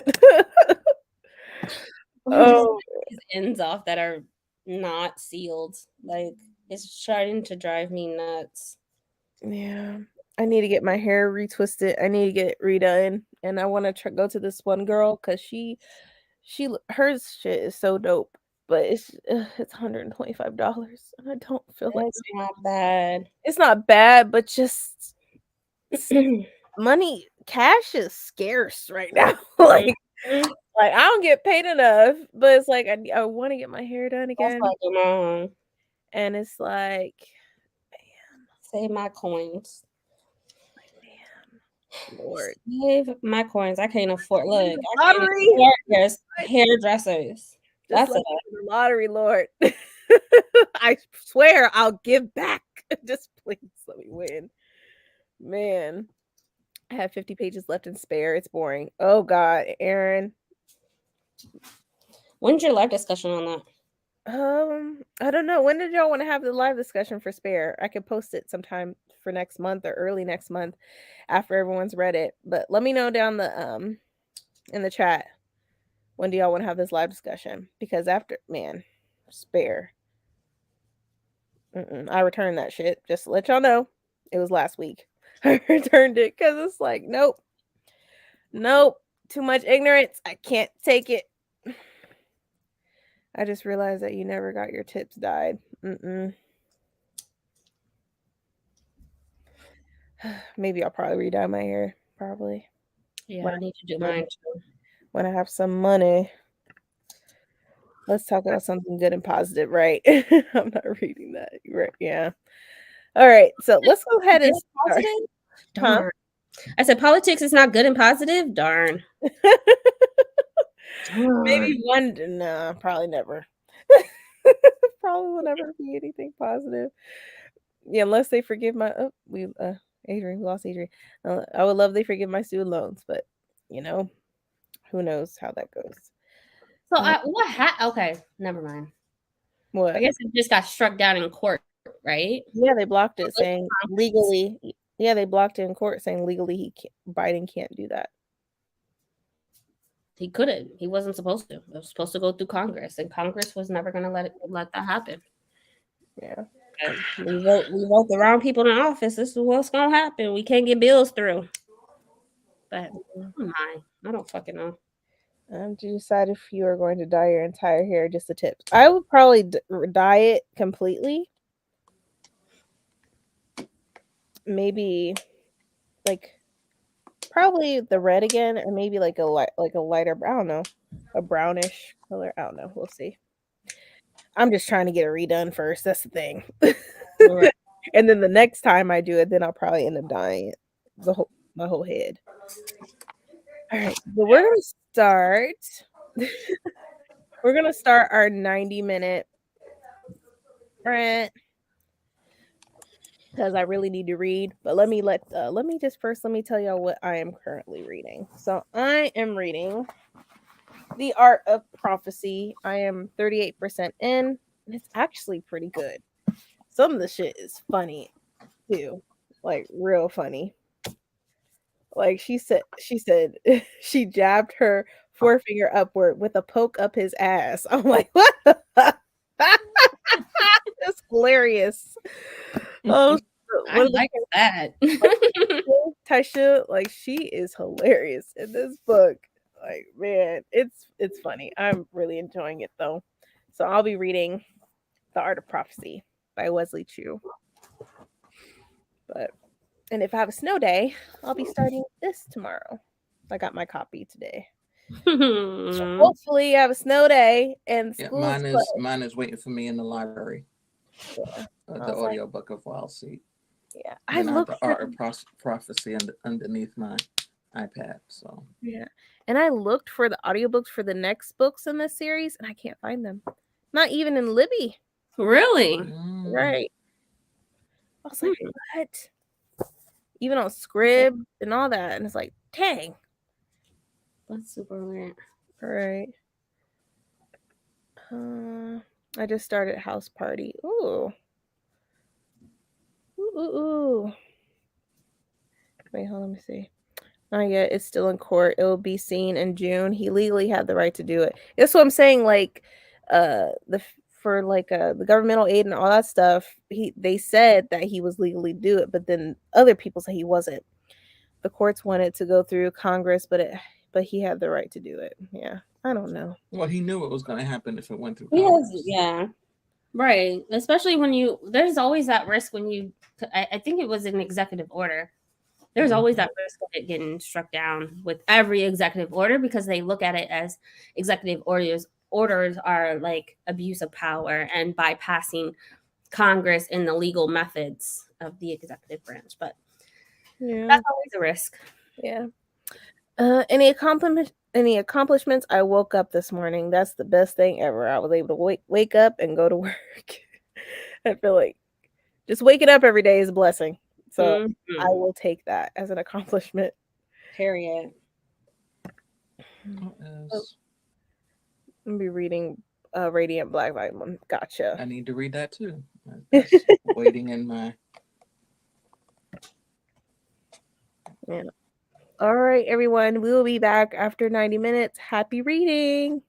I'm just Oh, these ends off that are not sealed. Like it's starting to drive me nuts. yeah. I need to get my hair retwisted. I need to get it redone, and I want to go to this one girl because her shit is so dope, but it's $125, and I don't feel like That's not bad. it's not bad, but just money, cash is scarce right now. like I don't get paid enough, but it's like I want to get my hair done That's again, like your mom. and it's like, Save my coins. man, Lord, Save my coins. I can't afford. Look, I can't lottery. afford hairdressers. Just That's like it. the lottery, Lord. I swear I'll give back. Just please let me win. Man, I have 50 pages left in spare. It's boring. Oh God, Aaron. When's your live discussion on that? I don't know. When did y'all want to have the live discussion for spare? I could post it sometime for next month or early next month after everyone's read it. But let me know down the in the chat. When do y'all want to have this live discussion? Because after, man, spare. I returned that shit. Just to let y'all know, it was last week. I returned it because it's like, nope, too much ignorance. I can't take it. I just realized that you never got your tips dyed. Maybe I'll probably re-dye my hair. Probably Yeah, when I need to do mine too. when I have some money. Let's talk about something good and positive, right? I'm not reading that. Right? Yeah. All right. So let's go ahead and start. Positive? Huh? Darn. I said politics is not good and positive. Darn. Maybe one. No, probably never. Probably will never be anything positive. Yeah, unless they forgive my. Oh, Adrian, we lost Adrian. I would love they forgive my student loans, but you know, who knows how that goes. So okay, never mind. What? I guess it just got struck down in court, right? Yeah, they blocked it saying legally. Yeah, they blocked it in court saying legally Biden can't do that. He couldn't. He wasn't supposed to. It was supposed to go through Congress, and Congress was never going to let that happen. Yeah. We vote the wrong people in office. This is what's going to happen. We can't get bills through. But I don't fucking know. To decide if you are going to dye your entire hair. Just the tips. I would probably dye it completely. Maybe like probably the red again, or maybe like a lighter. I don't know, a brownish color. I don't know. We'll see. I'm just trying to get it redone first. That's the thing. Right. And then the next time I do it, then I'll probably end up dyeing it my whole head. All right, but we're gonna start. We're gonna start our 90-minute sprint because I really need to read. But let me tell y'all what I am currently reading. So I am reading The Art of Prophecy. I am 38% in, and it's actually pretty good. Some of the shit is funny too, like real funny. Like she said she jabbed her forefinger upward with a poke up his ass. I'm like, what? That's hilarious. Oh, I like that. Taisha, like she is hilarious in this book. Like, man, it's funny. I'm really enjoying it though. So I'll be reading The Art of Prophecy by Wesley Chu. And if I have a snow day, I'll be starting this tomorrow. I got my copy today. So hopefully I have a snow day and school. Yeah, mine is waiting for me in the library. Yeah. The audio book of Wild Seed. Yeah, I looked the Art of Prophecy underneath my iPad. So yeah, and I looked for the audiobooks for the next books in this series, and I can't find them. Not even in Libby. Really? Right. I was like, what? Even on Scrib and all that, and it's like, dang. That's super weird. All right. I just started House Party. Ooh. ooh. Wait, hold on, let me see. Not yet. It's still in court. It will be seen in June. He legally had the right to do it. That's what I'm saying. Like, for like the governmental aid and all that stuff, they said that he was legally do it, but then other people say he wasn't. The courts wanted to go through Congress, but he had the right to do it. Yeah, I don't know. Well, he knew it was going to happen if it went through Yes, Congress. yeah. Right. Especially when there's always that risk when I think it was an executive order. There's always that risk of it getting struck down with every executive order because they look at it as executive orders are like abuse of power and bypassing Congress and the legal methods of the executive branch. But Yeah, that's always a risk. yeah. Any accomplishments? I woke up this morning. That's the best thing ever. I was able to wake up and go to work. I feel like just waking up every day is a blessing. So I will take that as an accomplishment. Period. What I'm else? gonna be reading Radiant Black Vitamin. Gotcha. I need to read that too. That's waiting in my. Yeah. All right, everyone. We will be back after 90 minutes. Happy reading.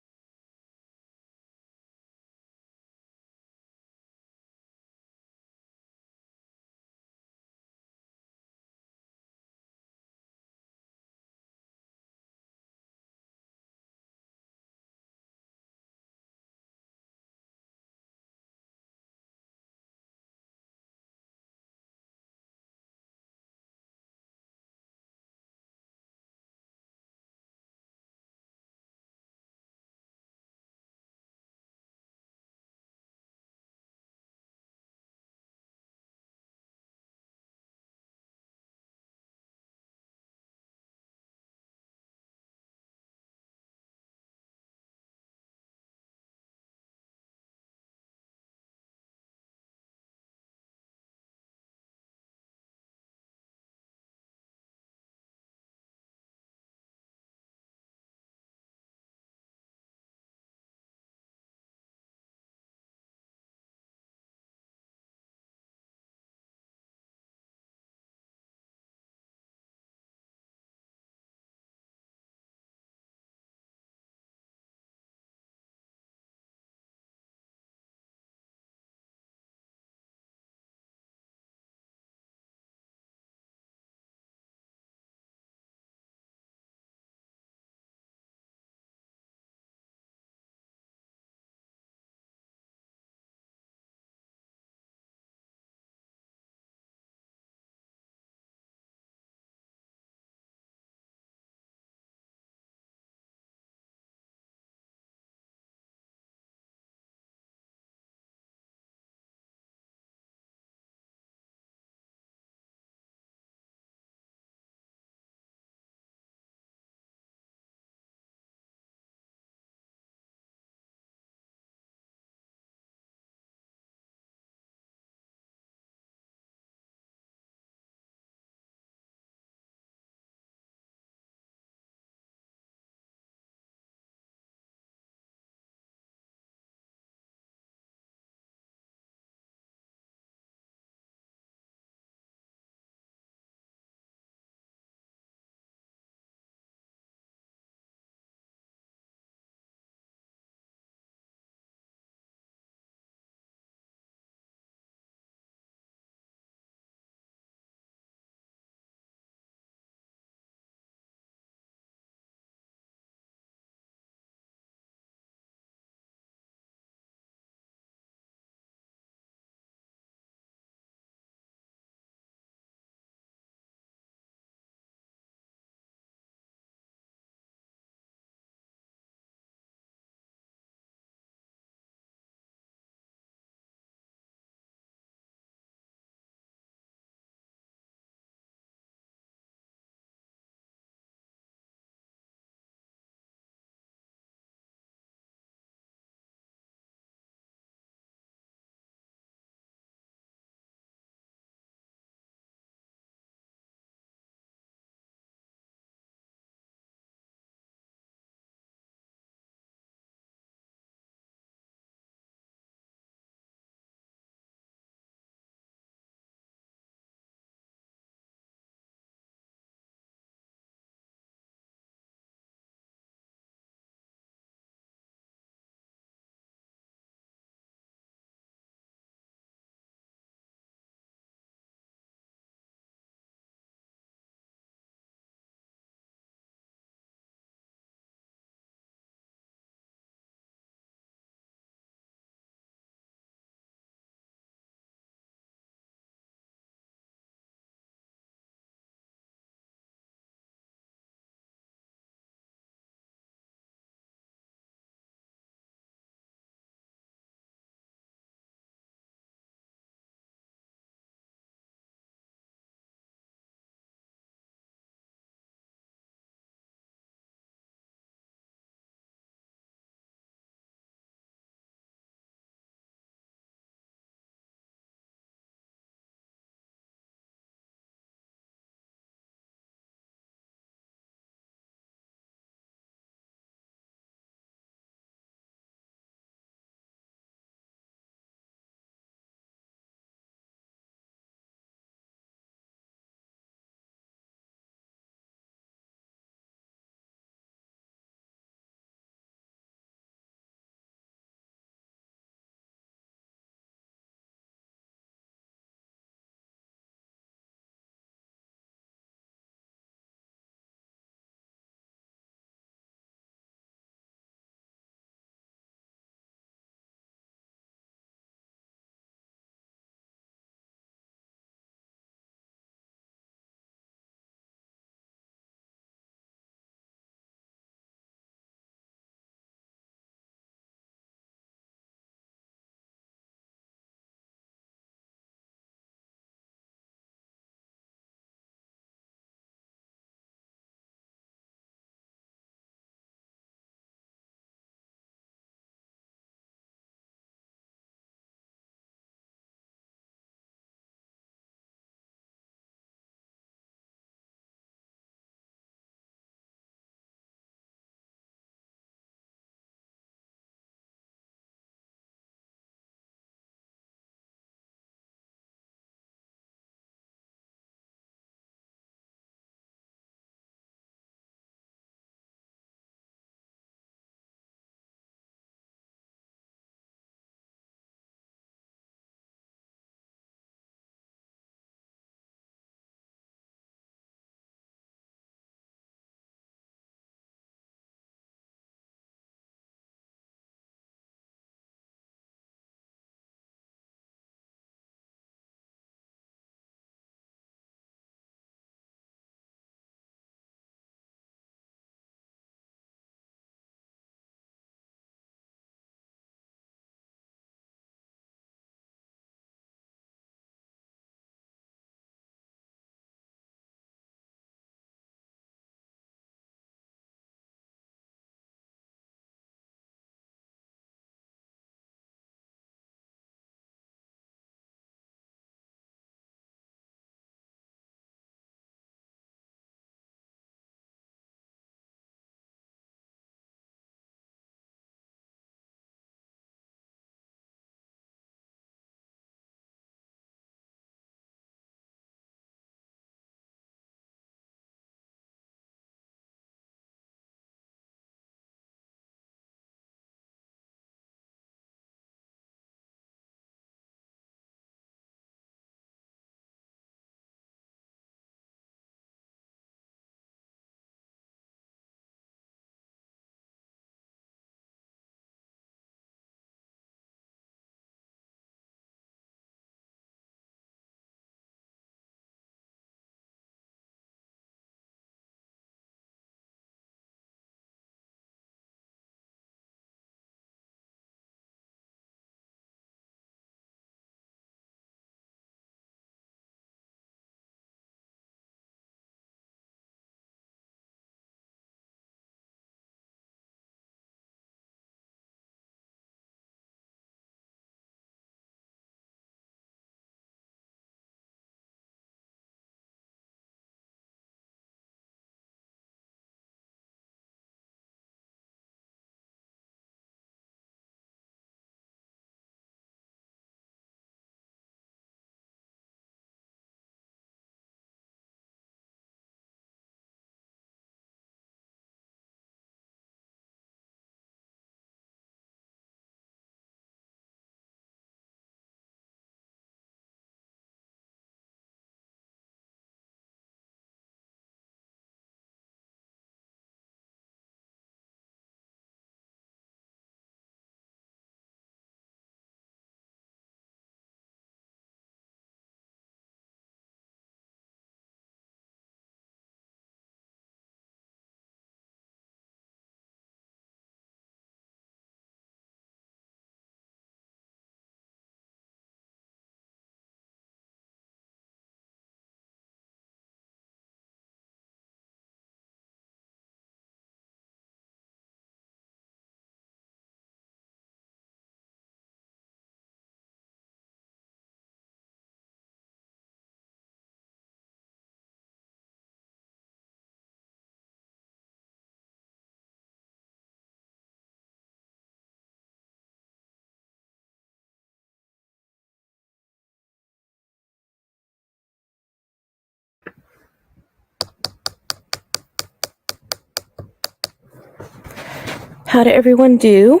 How did everyone do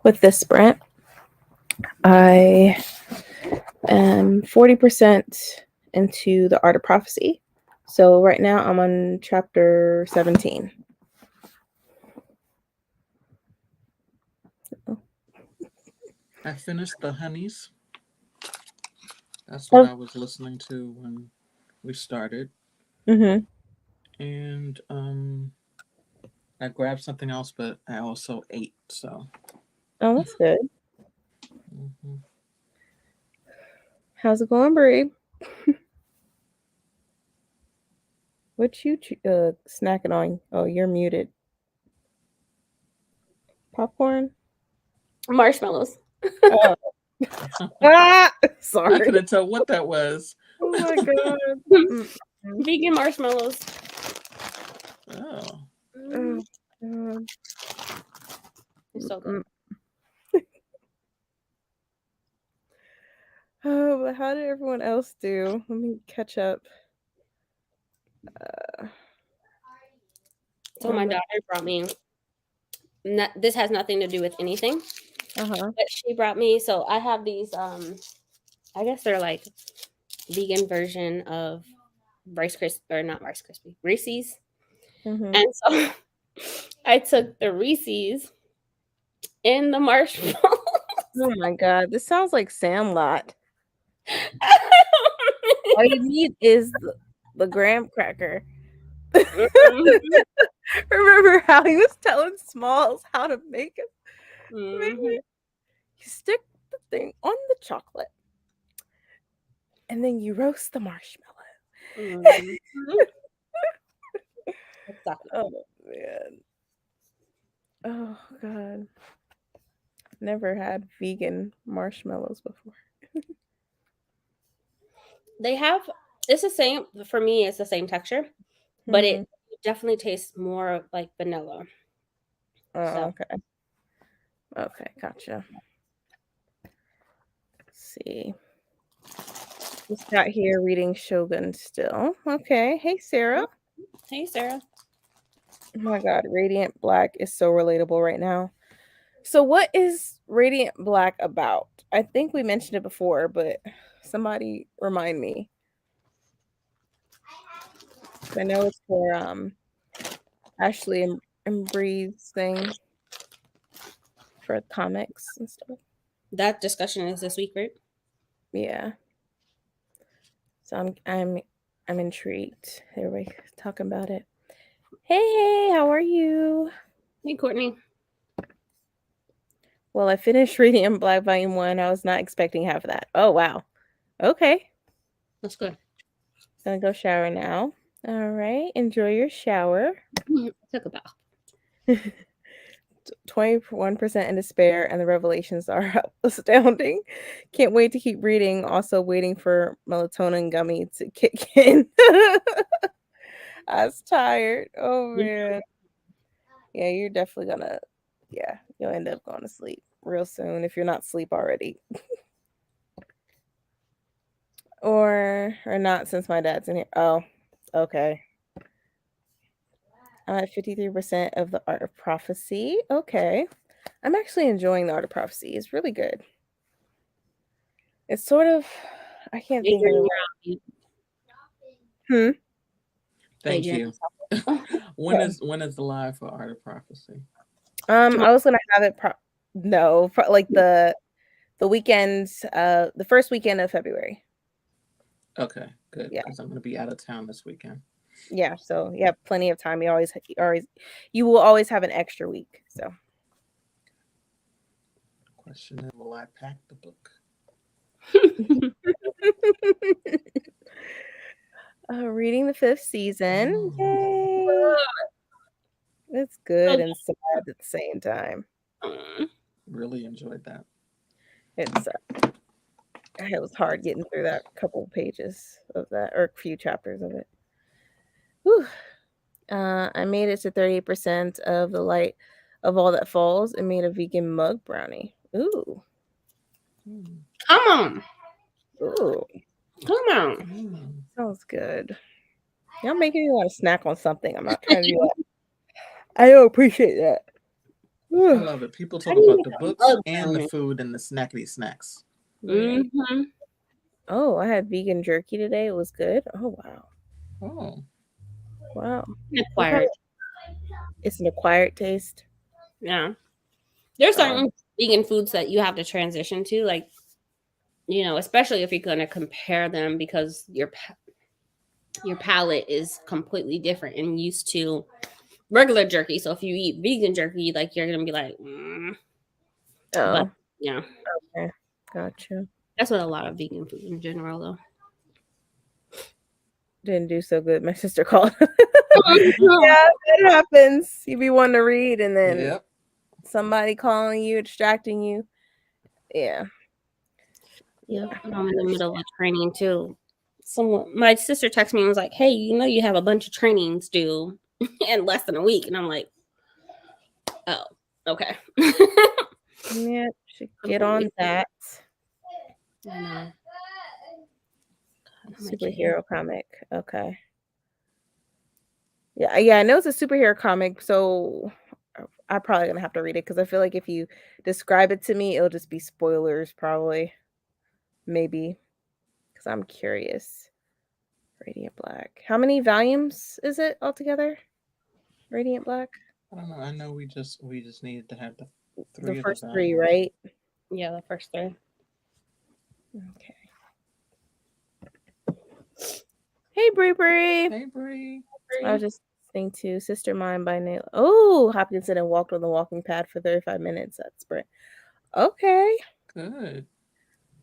with this sprint? I am 40% into the Art of Prophecy. So right now I'm on chapter 17. I finished The Honeys. That's what I was listening to when we started. Mm-hmm. And I grabbed something else, but I also ate. So. Oh, that's good. Mm-hmm. How's it going, Brie? What you snacking on? Oh, you're muted. Popcorn? Marshmallows. Oh. Ah, sorry. I couldn't tell what that was. Oh my god. Vegan marshmallows. Oh. Oh, god. It's so good. Oh, but how did everyone else do? Let me catch up. So my daughter brought me. This has nothing to do with anything. But she brought me. So I have these. I guess they're like vegan version of Rice Krispie, or not Rice Krispie, Reese's. And so I took the Reese's in the marshmallow. Oh my god, this sounds like Sandlot. All you need is the graham cracker. Remember how he was telling Smalls how to make it? You stick the thing on the chocolate, and then you roast the marshmallow. Exactly. Oh man. Oh god. Never had vegan marshmallows before. They have, it's the same, for me, it's the same texture, but it definitely tastes more like vanilla. Oh, okay. Okay, gotcha. Let's see. Just got here reading Shogun still. Okay. Hey, Sarah. Hey, Sarah. Oh my god, Radiant Black is so relatable right now. So what is Radiant Black about? I think we mentioned it before, but somebody remind me. I know it's for Ashley and Bree's thing for comics and stuff. That discussion is this week, right? Yeah. So I'm intrigued. Everybody talking about it. Hey, how are you? Hey, Courtney. Well, I finished reading Black Volume 1. I was not expecting half of that. Oh, wow. Okay. That's good. Gonna go shower now. All right. Enjoy your shower. Took a bath. 21% in despair, and the revelations are astounding. Can't wait to keep reading. Also waiting for melatonin gummy to kick in. I was tired. Oh man. Yeah, you're definitely gonna, you'll end up going to sleep real soon if you're not asleep already. or not, since my dad's in here. Oh, okay. I'm at 53% of the Art of Prophecy. Okay. I'm actually enjoying the Art of Prophecy. It's really good. It's sort of, I can't think of it. Thank you. When is the live for Art of Prophecy? I was gonna have it like the weekends, the first weekend of February. Okay, good. Because I'm gonna be out of town this weekend. Yeah, so you have plenty of time. You will always have an extra week. So question is, will I pack the book? Reading the 5th season. Yay! It's good and sad at the same time. Really enjoyed that. It was hard getting through that couple pages of that, or a few chapters of it. Whew. I made it to 38% of the light of all that falls and made a vegan mug brownie. Ooh. Come on. Ooh. Come on. Sounds good. Y'all making me want to snack on something. I'm not trying to do that. I don't appreciate that. I love it. People How talk do you about make the a books mug and the brownie? food and the snackety snacks. Right. Mm-hmm. Oh, I had vegan jerky today. It was good. Oh wow. Oh, Wow. What kind Acquired. of, it's an acquired taste. Yeah. There's Oh. certain vegan foods that you have to transition to, like, especially if you're going to compare them because your palate is completely different and used to regular jerky. So if you eat vegan jerky, like, you're going to be like, but Oh, yeah, okay. Gotcha. that's what a lot of vegan food in general, though. Didn't do so good. My sister called. Mhm. Yeah, it happens. You be wanting to read and then yep. somebody calling you, distracting you. Yeah. Yeah, I'm in the middle of a training too. My sister texted me and was like, "Hey, you have a bunch of trainings due in less than a week," and I'm like, "Oh, okay." Yeah, should get on that. I know. Superhero comic. Okay. Yeah, I know it's a superhero comic, so I'm probably gonna have to read it because I feel like if you describe it to me, it'll just be spoilers, probably. Maybe. Because I'm curious. Radiant Black. How many volumes is it altogether? Radiant Black? I don't know. I know we just needed to have the The three first of the three, values. right? Yeah, the first three. Okay. Hey, Bree. Hey, Bree. I was just listening to Sister Mine by Nail. Oh, Hopkinson and walked on the walking pad for 35 minutes. That's great. Okay. Good.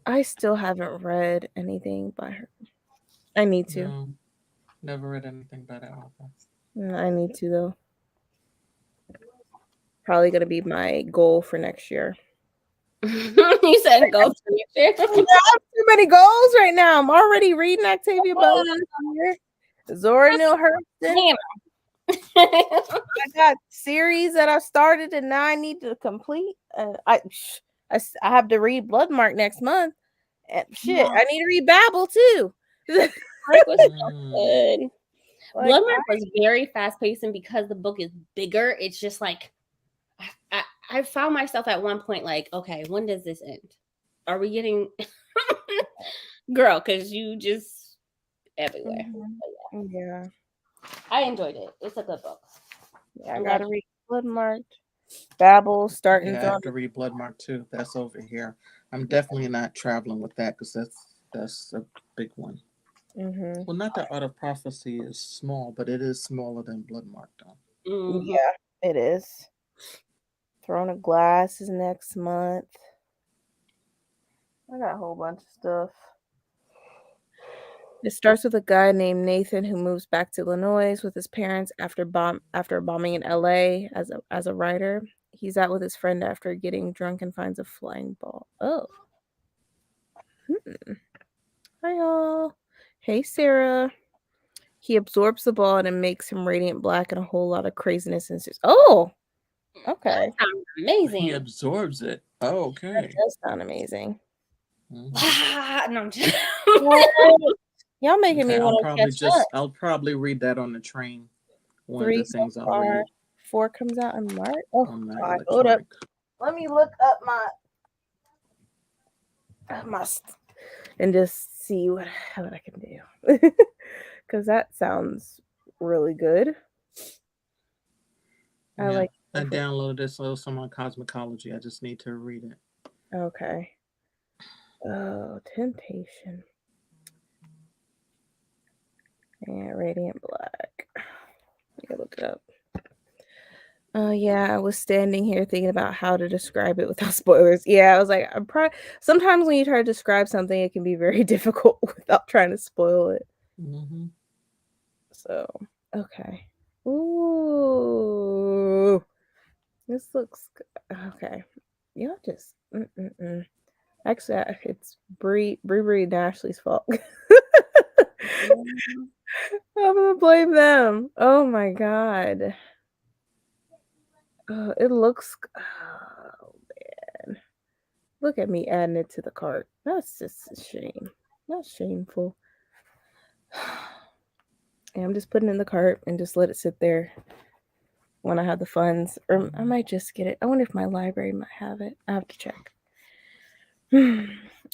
I still haven't read anything by her. I need to. No, never read anything by that author. I need to, though. Probably going to be my goal for next year. You said go for next year. I have too many goals right now. I'm already reading Octavia Butler. Zora Neale Hurston. I got series that I started and now I need to complete. I have to read Bloodmark next month. And shit, I need to read Babel too. Bloodmark was so good. Like, Bloodmark was very fast paced, and because the book is bigger, it's just like I found myself at one point like, okay, when does this end? Are we getting girl? Because you just everywhere. Yeah, I enjoyed it. It's a good book. yeah, I gotta read Bloodmark. Babel starting. Yeah, I have to read Bloodmark too. That's over here. I'm definitely not traveling with that because that's a big one. Mm-hmm. Well, not that Art of Prophecy is small, but it is smaller than Bloodmark, though. Mm-hmm. Yeah, it is. Throne of Glass is next month. I got a whole bunch of stuff. It starts with a guy named Nathan who moves back to Illinois with his parents after a bombing in LA as a writer. He's out with his friend after getting drunk and finds a flying ball. Oh. Hi all. Hey Sarah. He absorbs the ball and it makes him radiant black and a whole lot of craziness ensues. Oh. Okay. That sounds amazing. He absorbs it. Oh, okay. That does sound amazing. Mm-hmm. No, I'm just Y'all making me want to catch up. I'll probably read that on the train. One 3 of the things so I'll far. read. 4 comes out in March. Oh, On my God, hold up. electronic. Let me look up my and just see what I can do. Because that sounds really good. I downloaded this also on Cosmicology. I just need to read it. Okay. Oh, Temptation. Yeah, Radiant Black. Let me look it up. Yeah, I was standing here thinking about how to describe it without spoilers. Yeah, I was like, sometimes when you try to describe something, it can be very difficult without trying to spoil it. Mm-hmm. So, okay. Ooh, this looks good. Okay. Y'all just, Actually, it's Bree and Ashley's fault. I'm gonna blame them. Oh my god. Oh, it looks. Oh man, look at me adding it to the cart. That's just a shame. That's shameful. And I'm just putting it in the cart and just let it sit there. when I have the funds, or I might just get it. I wonder if my library might have it. I have to check.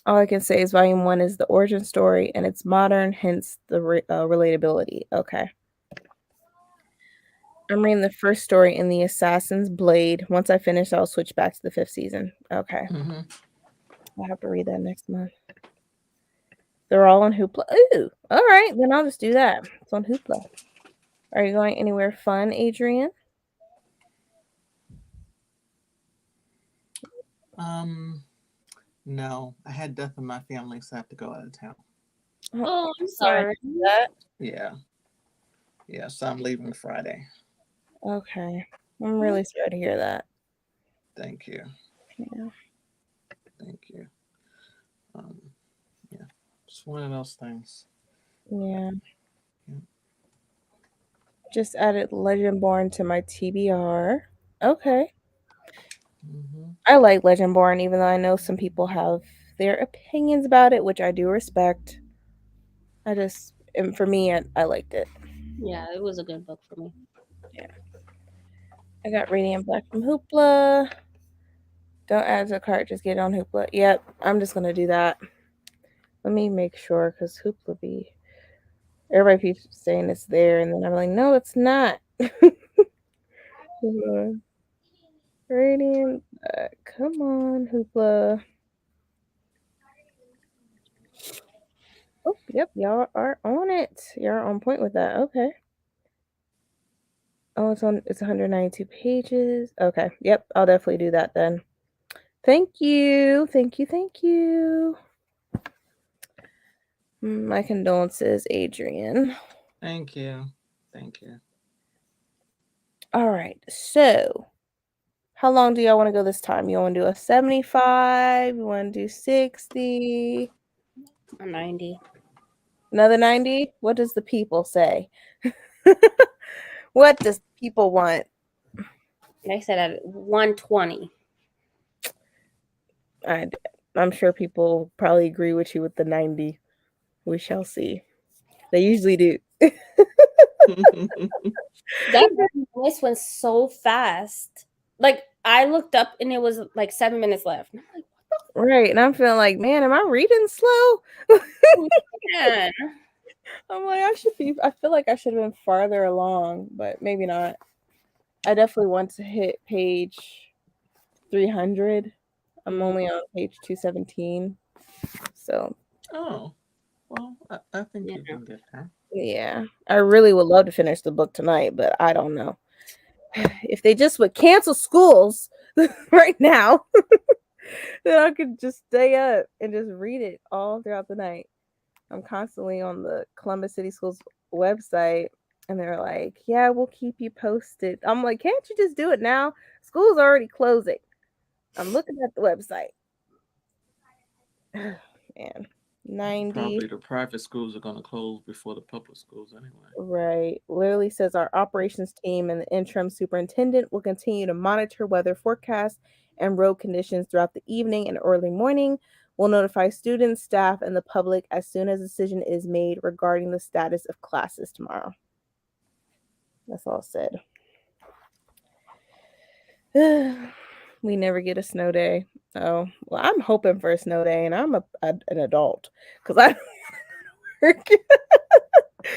All I can say is volume 1 is the origin story, and it's modern, hence the relatability. Okay. I'm reading the first story in the Assassin's Blade. Once I finish, I'll switch back to the 5th season. Okay. Mm-hmm. I'll have to read that next month. They're all on Hoopla. Ooh, all right. Then I'll just do that. It's on Hoopla. Are you going anywhere fun, Adrian? No, I had death in my family, so I have to go out of town. Oh, I'm Sorry. sorry. That. Yeah. So I'm leaving Friday. Okay. I'm really sorry to hear that. Thank you. Yeah. Thank you. Yeah, it's one of those things. Yeah. Yeah. Just added Legendborn to my TBR. Okay. Mm-hmm. I like Legendborn, even though I know some people have their opinions about it, which I do respect. And for me, I liked it. Yeah, it was a good book for me. Yeah. I got Radiant Black from Hoopla. Don't add to the cart, just get it on Hoopla. Yep, I'm just gonna do that. Let me make sure, because Hoopla be... Everybody keeps saying it's there, and then I'm like, no, it's not. Radiant Black. Come on, Hoopla. Oh, yep, y'all are on it. You're on point with that. Okay. Oh, it's 192 pages. Okay. Yep, I'll definitely do that then. Thank you. Thank you. My condolences, Adrian. Thank you. All right. So, how long do y'all want to go this time? You want to do a 75? You want to do 60? A 90. Another 90? What does the people say? What does people want? They said at 120. I'm sure people probably agree with you with the 90. We shall see. They usually do. This went so fast. Like, I looked up and it was like 7 minutes left. I'm like, Right. And I'm feeling like, man, am I reading slow? man. I'm like, I feel like I should have been farther along, but maybe not. I definitely want to hit page 300. I'm only on page 217. So. Oh, well, I think you can get there. Yeah. I really would love to finish the book tonight, but I don't know. If they just would cancel schools right now, then I could just stay up and just read it all throughout the night. I'm constantly on the Columbus City Schools website, and they're like, yeah, we'll keep you posted. I'm like, can't you just do it now? School's already closing. I'm looking at the website. Man, 90. Probably the private schools are going to close before the public schools anyway. Right. Literally says our operations team and the interim superintendent will continue to monitor weather forecasts and road conditions throughout the evening and early morning. We'll notify students, staff, and the public as soon as a decision is made regarding the status of classes tomorrow. That's all said. We never get a snow day. Oh, well, I'm hoping for a snow day, and I'm an adult because I work.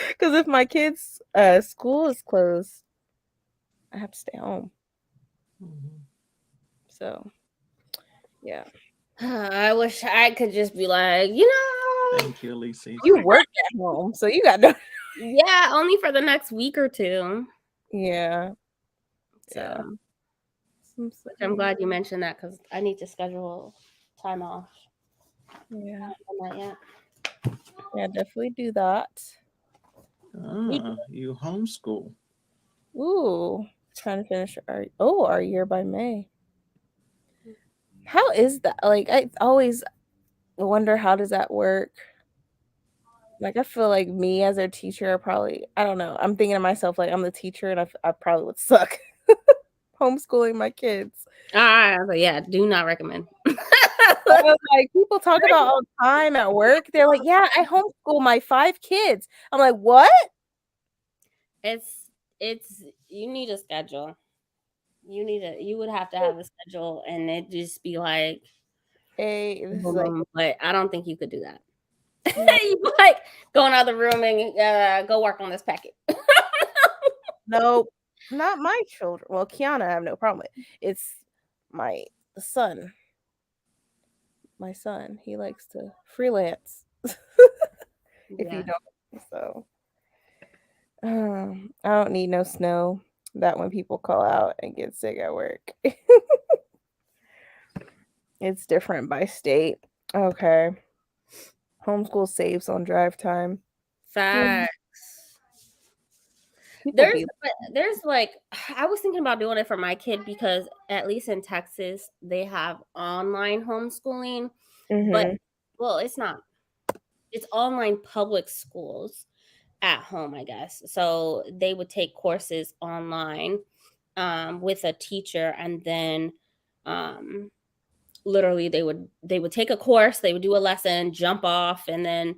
Because if my kids' school is closed, I have to stay home. Mm-hmm. So, yeah. I wish I could just be like, you know. Thank you, Lisa. You work at home, so you got no. Yeah, only for the next week or two. Yeah. So, which I'm glad you mentioned that because I need to schedule time off. Yeah. Not yet. Yeah, definitely do that. You homeschool. Ooh, trying to finish our year by May. How is that? Like, I always wonder, how does that work? Like, I feel like me as a teacher, I don't know. I'm thinking to myself, like, I'm the teacher and I probably would suck homeschooling my kids. But yeah, do not recommend. Like, people talk about all the time at work. They're like, yeah, I homeschool my 5 kids. I'm like, what? it's you need a schedule. You would have to have a schedule, and it just be like, This is boom, like boom, but I don't think you could do that. no, You like go in the other room and go work on this packet. nope, not my children. Well, Kiana, I have no problem with. It's my son. My son, he likes to freelance. If you Yeah. don't, so I don't need no snow. That when people call out and get sick at work, it's different by state. Okay, homeschool saves on drive time. Facts. People be There's like I was thinking about doing it for my kid because at least in Texas they have online homeschooling, but Mhm. well, it's not. It's online public schools at home, I guess. So they would take courses online with a teacher, and then um, literally they would take a course, they would do a lesson, jump off, and then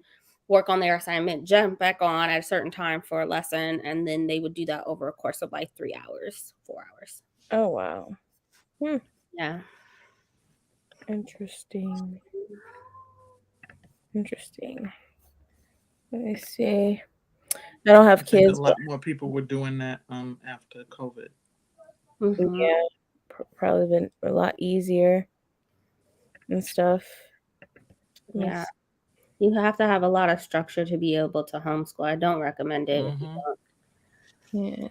work on their assignment, jump back on at a certain time for a lesson, and then they would do that over a course of like 3 hours, 4 hours. Oh wow. Yeah. Interesting. Interesting. Let me see. I don't I have think a kids, but lot more people were doing that after COVID. Hmm. yeah, probably been a lot easier and stuff. Let me Yeah. You have to have a lot of structure to be able to homeschool. I don't recommend it if you Mm-hmm. yeah.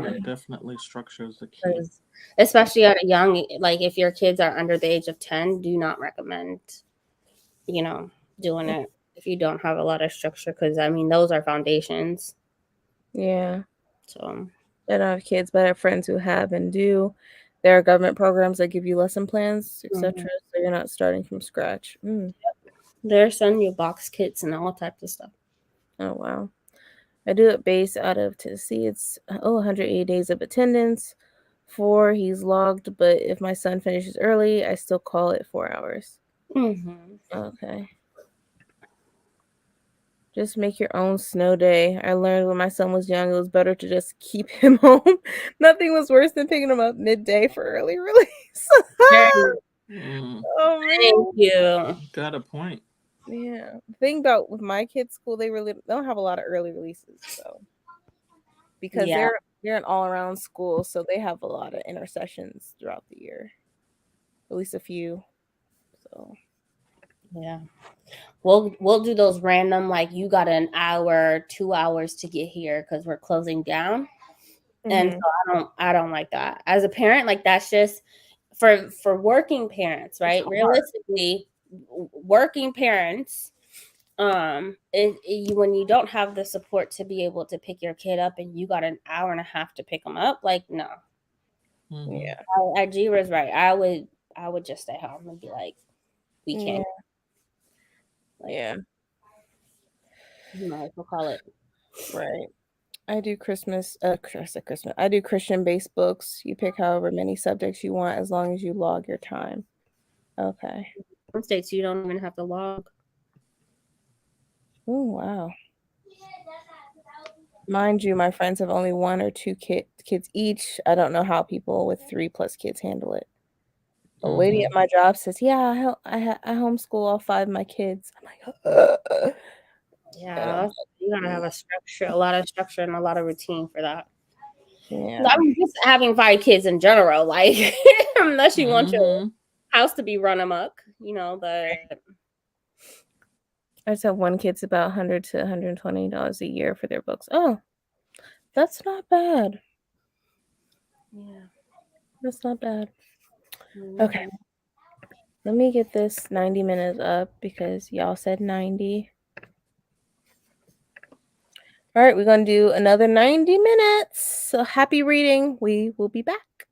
Yeah, don't. definitely structure is the key. 'Cause especially at a young, like if your kids are under the age of 10, do not recommend, you know, doing it if you don't have a lot of structure. Because I mean, those are foundations. Yeah. So I don't have kids, but I have friends who have and do. There are government programs that give you lesson plans, etc. So you're not starting from scratch. they're sending you box kits and all types of stuff. Oh wow. I do it based out of Tennessee. It's 180 days of attendance. 4 he's logged, but if my son finishes early, I still call it 4 hours. Mm-hmm. Okay. Just make your own snow day. I learned when my son was young, it was better to just keep him home. Nothing was worse than picking him up midday for early release. Mm, Oh Thank man. you. got a point. Yeah. The thing about with my kids' school, they don't have a lot of early releases, so because Yeah. they're an all around school, so they have a lot of intersessions throughout the year. At least a few. So Yeah. We'll do those random, like you got an hour, 2 hours to get here because we're closing down. And so mhm. I don't like that. As a parent, like that's just for working parents, It's right? hard. Realistically, working parents, when you don't have the support to be able to pick your kid up and you got an hour and a half to pick them up, like no. Mm-hmm. Yeah. Jira's right. I would just stay home and be like, we Yeah. can't, like, Yeah. you might as well call it. Right. I do Christmas I said Christmas. I do Christian based books. You pick however many subjects you want as long as you log your time. Okay. Some states you don't even have to log. Oh wow. Mind you, my friends have only 1 or 2 kids each. I don't know how people with 3+ kids handle it. A lady Mm-hmm. at my job says, "Yeah, I homeschool all 5 of my kids." I'm like, and I'm Yeah, you gotta have a structure, a lot of structure, and a lot of routine for that. yeah, I mean, just having 5 kids in general, like unless you want your Mm-hmm. house to be run amok, but I just have one kid's about $100 to $120 a year for their books. Oh, that's not bad. yeah. That's not bad. Okay, Mhm. let me get this 90 minutes up because y'all said 90. All right, we're gonna do another 90 minutes. So happy reading. We will be back.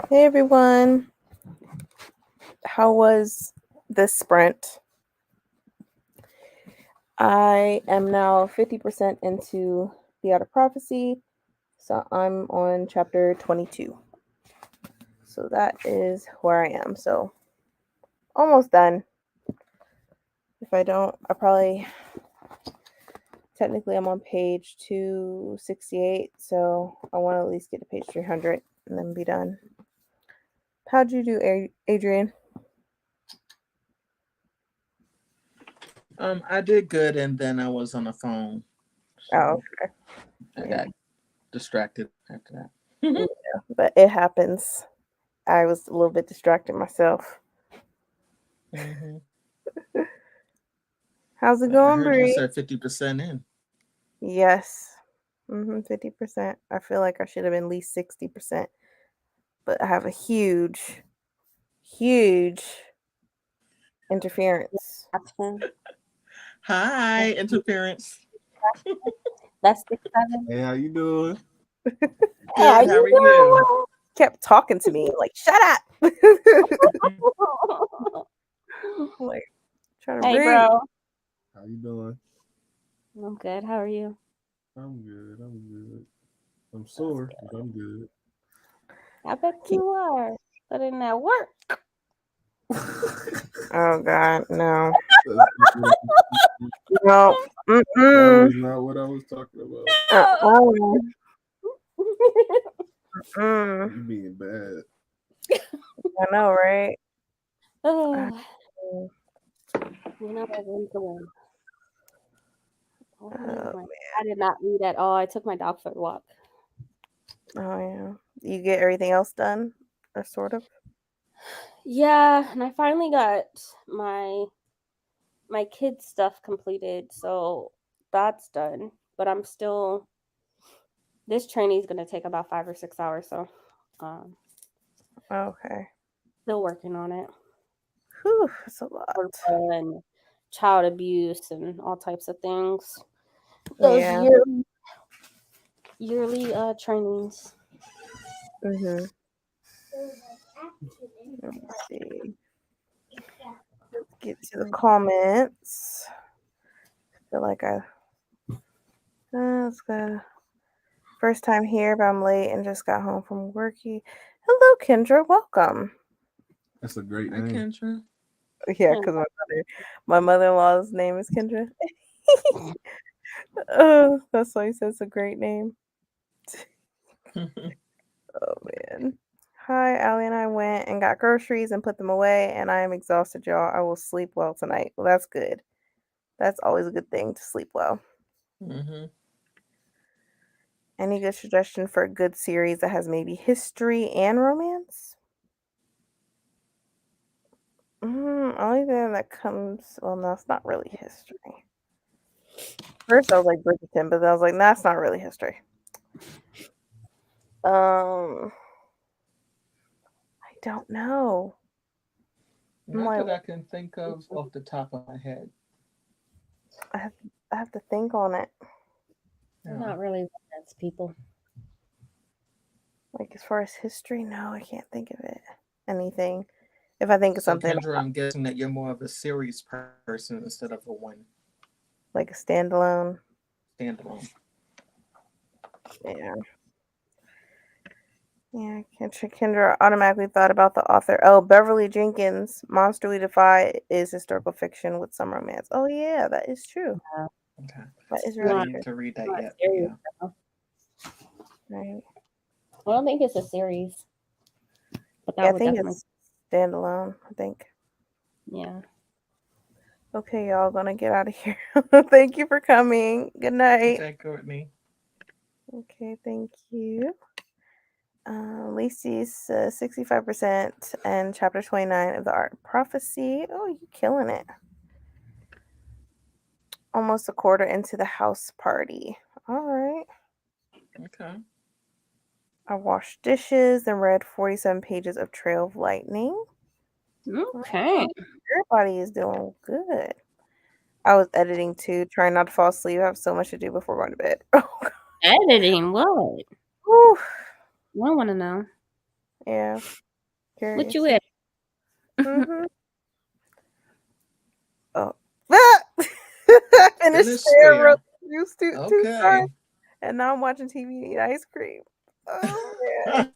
Hey everyone. How was this sprint? I am now 50% into The Art of Prophecy. So I'm on chapter 22. So that is where I am. So almost done. If I don't, I probably technically I'm on page 268. So I want to at least get to page 300 and then be done. How'd you do, Adrian? I did good, and then I was on the phone. Oh, So I okay. got distracted after that. But it happens. I was a little bit distracted myself. Mm-hmm. How's it I going, heard you Bree? said 50% in. Yes. 50%. I feel like I should have been at least 60%. But I have a huge interference. That's fine. Hi, interference. That's 6'7". Hey, how you doing? Good. How How are you? doing? Kept talking to me like, shut up. Like, trying to Hey, read. bro. How you doing? I'm good. How are you? I'm good. I'm sore, but I'm good. I bet you are. But in that work. Oh God, no. That No. was not what I was talking about. You being bad. I know, right? Oh, you know I went to win. I did not read at all. I took my dog for a walk. Oh yeah. You get everything else done? Or sort of? Yeah, and I finally got my kids stuff completed, so that's done. But I'm still. This training is gonna take about 5 or 6 hours, so Okay. still working on it. Whew, that's a lot. And child abuse and all types of things. Those Yeah. yearly trainings. Mm-hmm. Let me see. Let's get to the comments. I feel like let's go. First time here, but I'm late and just got home from worky. Hello, Kendra. Welcome. That's a great Hi, name. Kendra. Yeah, because my mother-in-law's name is Kendra. Oh, that's why he says it's a great name. Oh man. Hi, Allie and I went and got groceries and put them away, and I am exhausted, y'all. I will sleep well tonight. Well, that's good. That's always a good thing to sleep well. Mm-hmm. Any good suggestion for a good series that has maybe history and romance? Only thing that comes, well, no, it's not really history. First, I was like Bridgerton, but then I was like, nah, it's not really history. I don't know. Not that I can think of off the top of my head. I have to think on it. No. Not really romance people. Like as far as history, no, I can't think of it. Anything. If I think of something, Kendra, I'm guessing that you're more of a series person instead of a one. Like a standalone. Standalone. Yeah. Yeah, Kendra automatically thought about the author. Oh, Beverly Jenkins, Monster We Defy is historical fiction with some romance. Oh yeah, that is true. Okay. That is I really need to read that yet. Yeah. Right. I don't think it's a series. But that Yeah, I would think definitely it's standalone, I think. Yeah. Okay, y'all, gonna get out of here. Thank you for coming. Good night. Okay, Courtney. Okay, thank you. Lacey's 65% and chapter 29 of the Art of Prophecy. Oh, you killing it. Almost a quarter into the house party. All right. Okay. I washed dishes and read 47 pages of Trail of Lightning. Okay. Everybody is doing good. I was editing too, trying not to fall asleep. I have so much to do before going to bed. Editing what? Whew. I want to know. Yeah. What Curious. you with? Mm-hmm. Oh. I finished Finish Spare Road. Spare. Used to 2 Okay. stars. And now I'm watching TV and eat ice cream. Oh, man.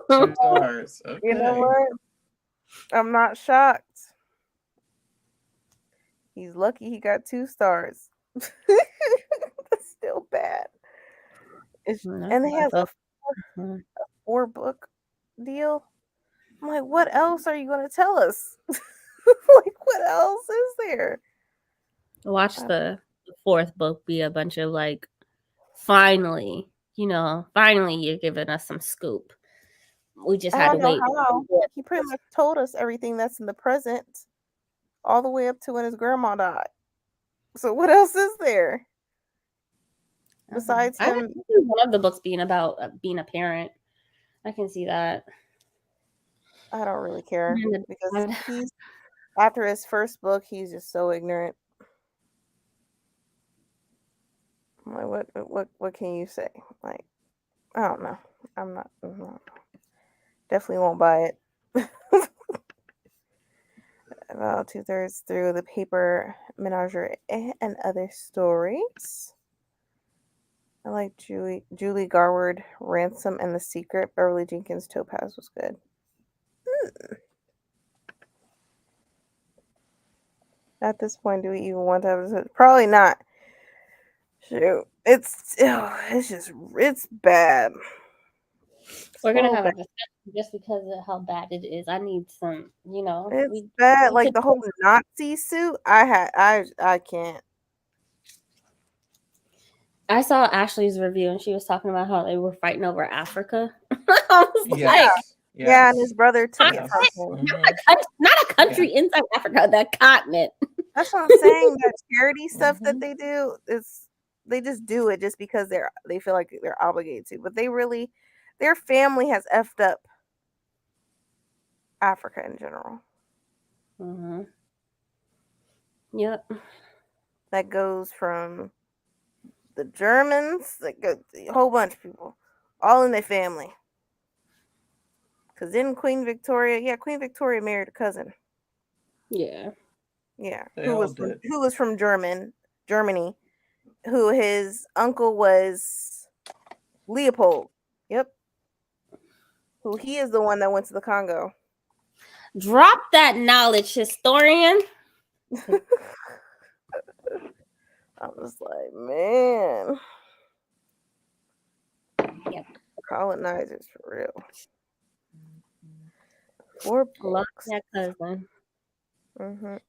2 stars. You know Okay. what? I'm not shocked. He's lucky he got 2 stars. That's still bad. And they have a 4-book deal. I'm like, what else are you going to tell us? Like, what else is there? Watch the 4th book be a bunch of like, finally you're giving us some scoop. We just I had to don't know wait. how. He pretty much told us everything that's in the present, all the way up to when his grandma died. So what else is there besides I him? can see one of the books being about being a parent. I can see that. I don't really care And because he's after his first book, he's just so ignorant. I'm like, what can you say? Like, I don't know. I'm not. Definitely won't buy it. About 2/3 through The Paper Menagerie and Other Stories. I like Julie Garwood, Ransom and the Secret. Beverly Jenkins, Topaz was good. At this point, do we even want to have this? Probably not. Shoot, it's bad. we're gonna So have bad. a discussion just because of how bad it is. I need some, It's bad. Like the whole Nazi suit. I can't. I saw Ashley's review and she was talking about how they were fighting over Africa. I was Yes. like, Yeah, and his brother took it Yes. from him. Mhm. not a country inside Africa, the continent. That's what I'm saying. That charity stuff that Mhm. they do is they just do it just because they feel like they're obligated to. But they really, their family has effed up Africa in general. Mm-hmm. Yep. That goes from the Germans, that go a whole bunch of people, all in their family. Because then Queen Victoria married a cousin. Yeah. Yeah, They who all was did. from Germany, who his uncle was Leopold. Yep. Who he is the one that went to the Congo. Drop that knowledge, historian. I was like, man. Yep. Colonizers for real. 4 Love books. that cousin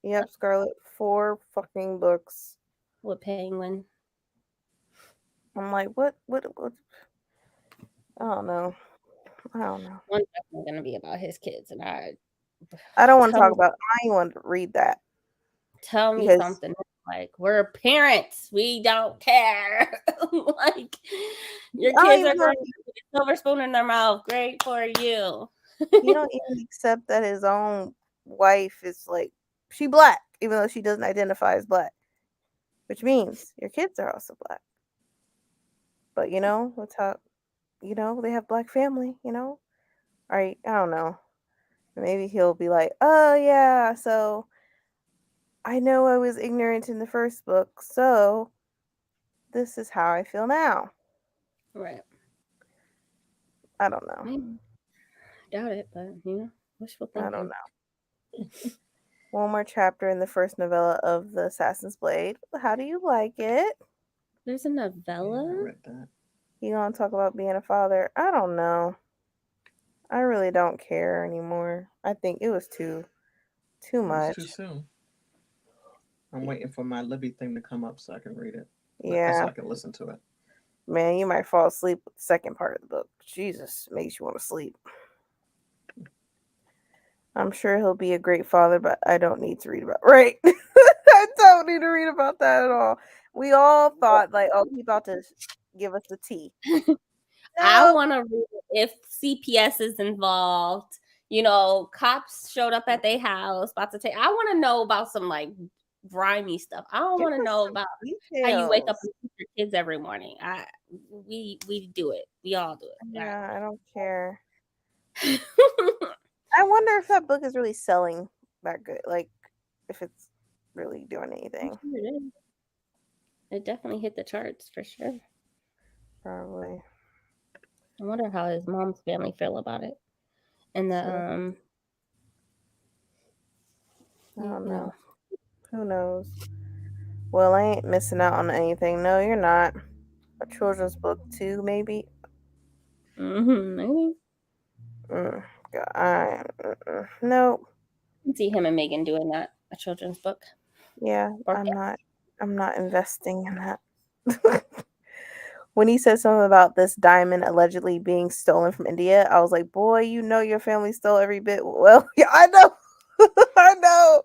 Yep, Scarlett. 4 fucking books. with Penguin. I'm like, what? I don't know. One's definitely gonna be about his kids, and I don't want to Tell talk me- about. I ain't want to read that. tell me Because- something like we're parents, we don't care. Like your I don't kids even are know- growing up with a silver spoon in their mouth. Great for you. You don't even accept that his own wife is like she black, even though she doesn't identify as black, which means your kids are also black. But that's how they have black family. Right? I don't know. Maybe he'll be like, oh yeah, so I know I was ignorant in the first book, so this is how I feel now. Right. I don't know. Doubt it, but wishful thinking. I don't know. One more chapter in the first novella of The Assassin's Blade. How do you like it? There's a Yeah, I novella. read that. You gonna talk about being a father? I don't know. I really don't care anymore. I think it was too It much. was too soon. I'm waiting for my Libby thing to come up so I can read it. So Yeah, I can listen to it. man, you might fall asleep with the second part of the book. Jesus, makes you want to sleep. I'm sure he'll be a great father, but I don't need to read about. Right? I don't need to read about that at all. We all thought like, oh, he's about to give us the tea. I No. want to read if CPS is involved. Cops showed up at their house about to take. I want to know about some like grimy stuff. I don't want to know about how you wake up and feed your kids every morning. We do it. We all do it. Yeah, I don't care. I wonder if that book is really selling that good. Like, if it's really doing anything. It definitely hit the charts for sure. Probably. I wonder how his mom's family feel about it. And the Sure. I don't know. Who knows? Well, I ain't missing out on anything. No, you're not. A children's book too, maybe. Maybe. God, no. I can see him and Megan doing that, a children's book. Yeah, Or I'm not investing in that. When he said something about this diamond allegedly being stolen from India, I was like, boy, you know your family stole every bit. Well, yeah, I know. I know.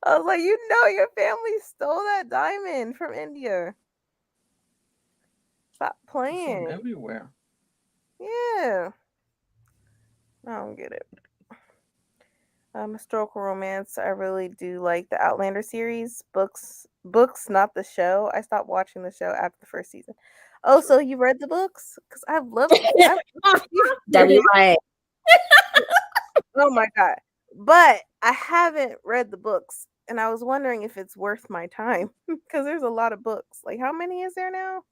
I was like, you know your family stole that diamond from India. Stop It's from playing. everywhere. Yeah. I don't get it. Historical romance. I really do like the Outlander series. Books, not the show. I stopped watching the show after the first season. Oh, so you read the books? Because I've loved WI. Oh my god. But I haven't read the books. And I was wondering if it's worth my time. Because there's a lot of books. Like, how many is there now?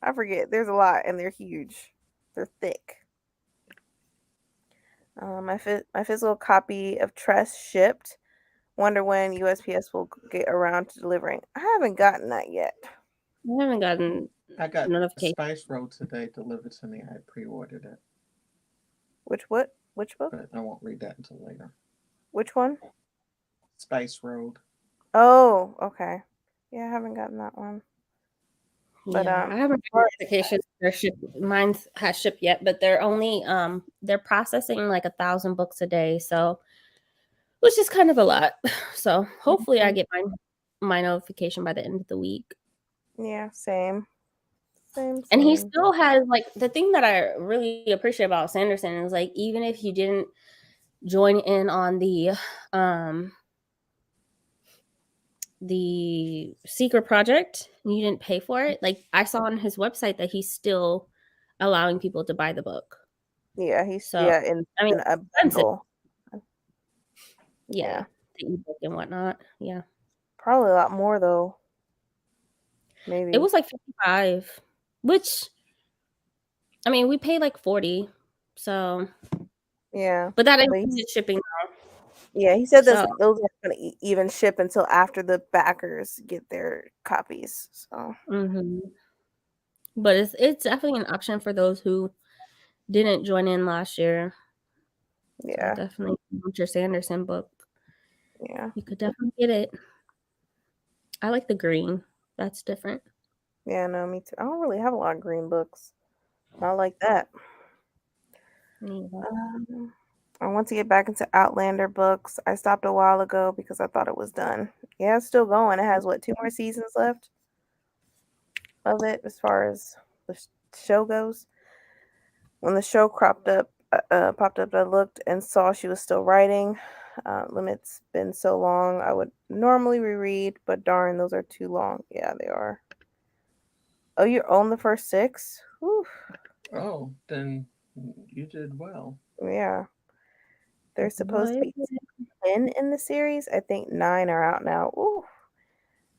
I forget. There's a lot and they're huge. They're thick. My physical copy of Tress shipped. Wonder when USPS will get around to delivering. I haven't gotten that yet. I haven't gotten I got notification. Spice Road today delivered to me. I pre-ordered it, Which book? but I won't read that until later. Which one? Spice Road. Oh, okay. Yeah, I haven't gotten that one. But Yeah, I haven't got notifications. Mine has shipped yet, but they're only they're processing like 1,000 books a day, so which is kind of a lot. So hopefully I get my notification by the end of the week. Yeah, same. And he still has like the thing that I really appreciate about Sanderson is like even if you didn't join in on the secret project and you didn't pay for it, like I saw on his website that he's still allowing people to buy the book. Yeah, in a bundle. Yeah, the ebook and whatnot. Yeah, probably a lot more though. Maybe it was like 55, which I mean we paid like 40, so yeah. But that included shipping. Yeah, he said those aren't going to even ship until after the backers get their copies. So, but it's definitely an option for those who didn't join in last year. Yeah, so definitely want your Sanderson book. Yeah, you could definitely get it. I like the green. That's different. Yeah, no, me too. I don't really have a lot of green books. I like that. I want to get back into Outlander books. I stopped a while ago because I thought it was done. Yeah, it's still going. It has 2 more seasons left of it as far as the show goes. When the show popped up, I looked and saw she was still writing. Limit's been so long. I would normally reread, but darn, those are too long. Yeah, they are. Oh, you own the first 6? Whew. Oh, then you did well. Yeah. There's supposed to be 10 in the series. I think 9 are out now. Ooh.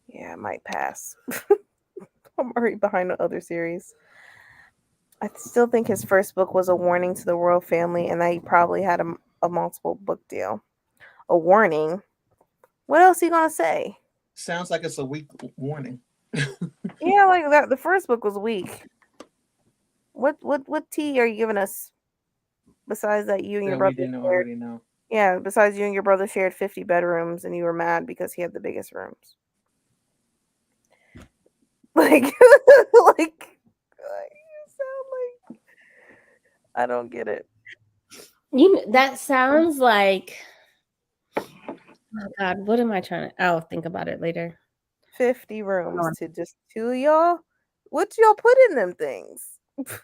Yeah, I might pass. I'm already behind the other series. I still think his first book was a warning to the royal family and that he probably had a multiple book deal. A warning? What else he gonna say? Sounds like it's a weak warning. Yeah, like that. The first book was weak. What tea are you giving us? Besides that, you and your brother we didn't already know. Yeah, besides you and your brother shared 50 bedrooms and you were mad because he had the biggest rooms. Like, like you sound like I don't get it. That sounds like, oh God, what am I trying to? I'll think about it later. 50 rooms to just 2 of y'all? What y'all put in them things? 50?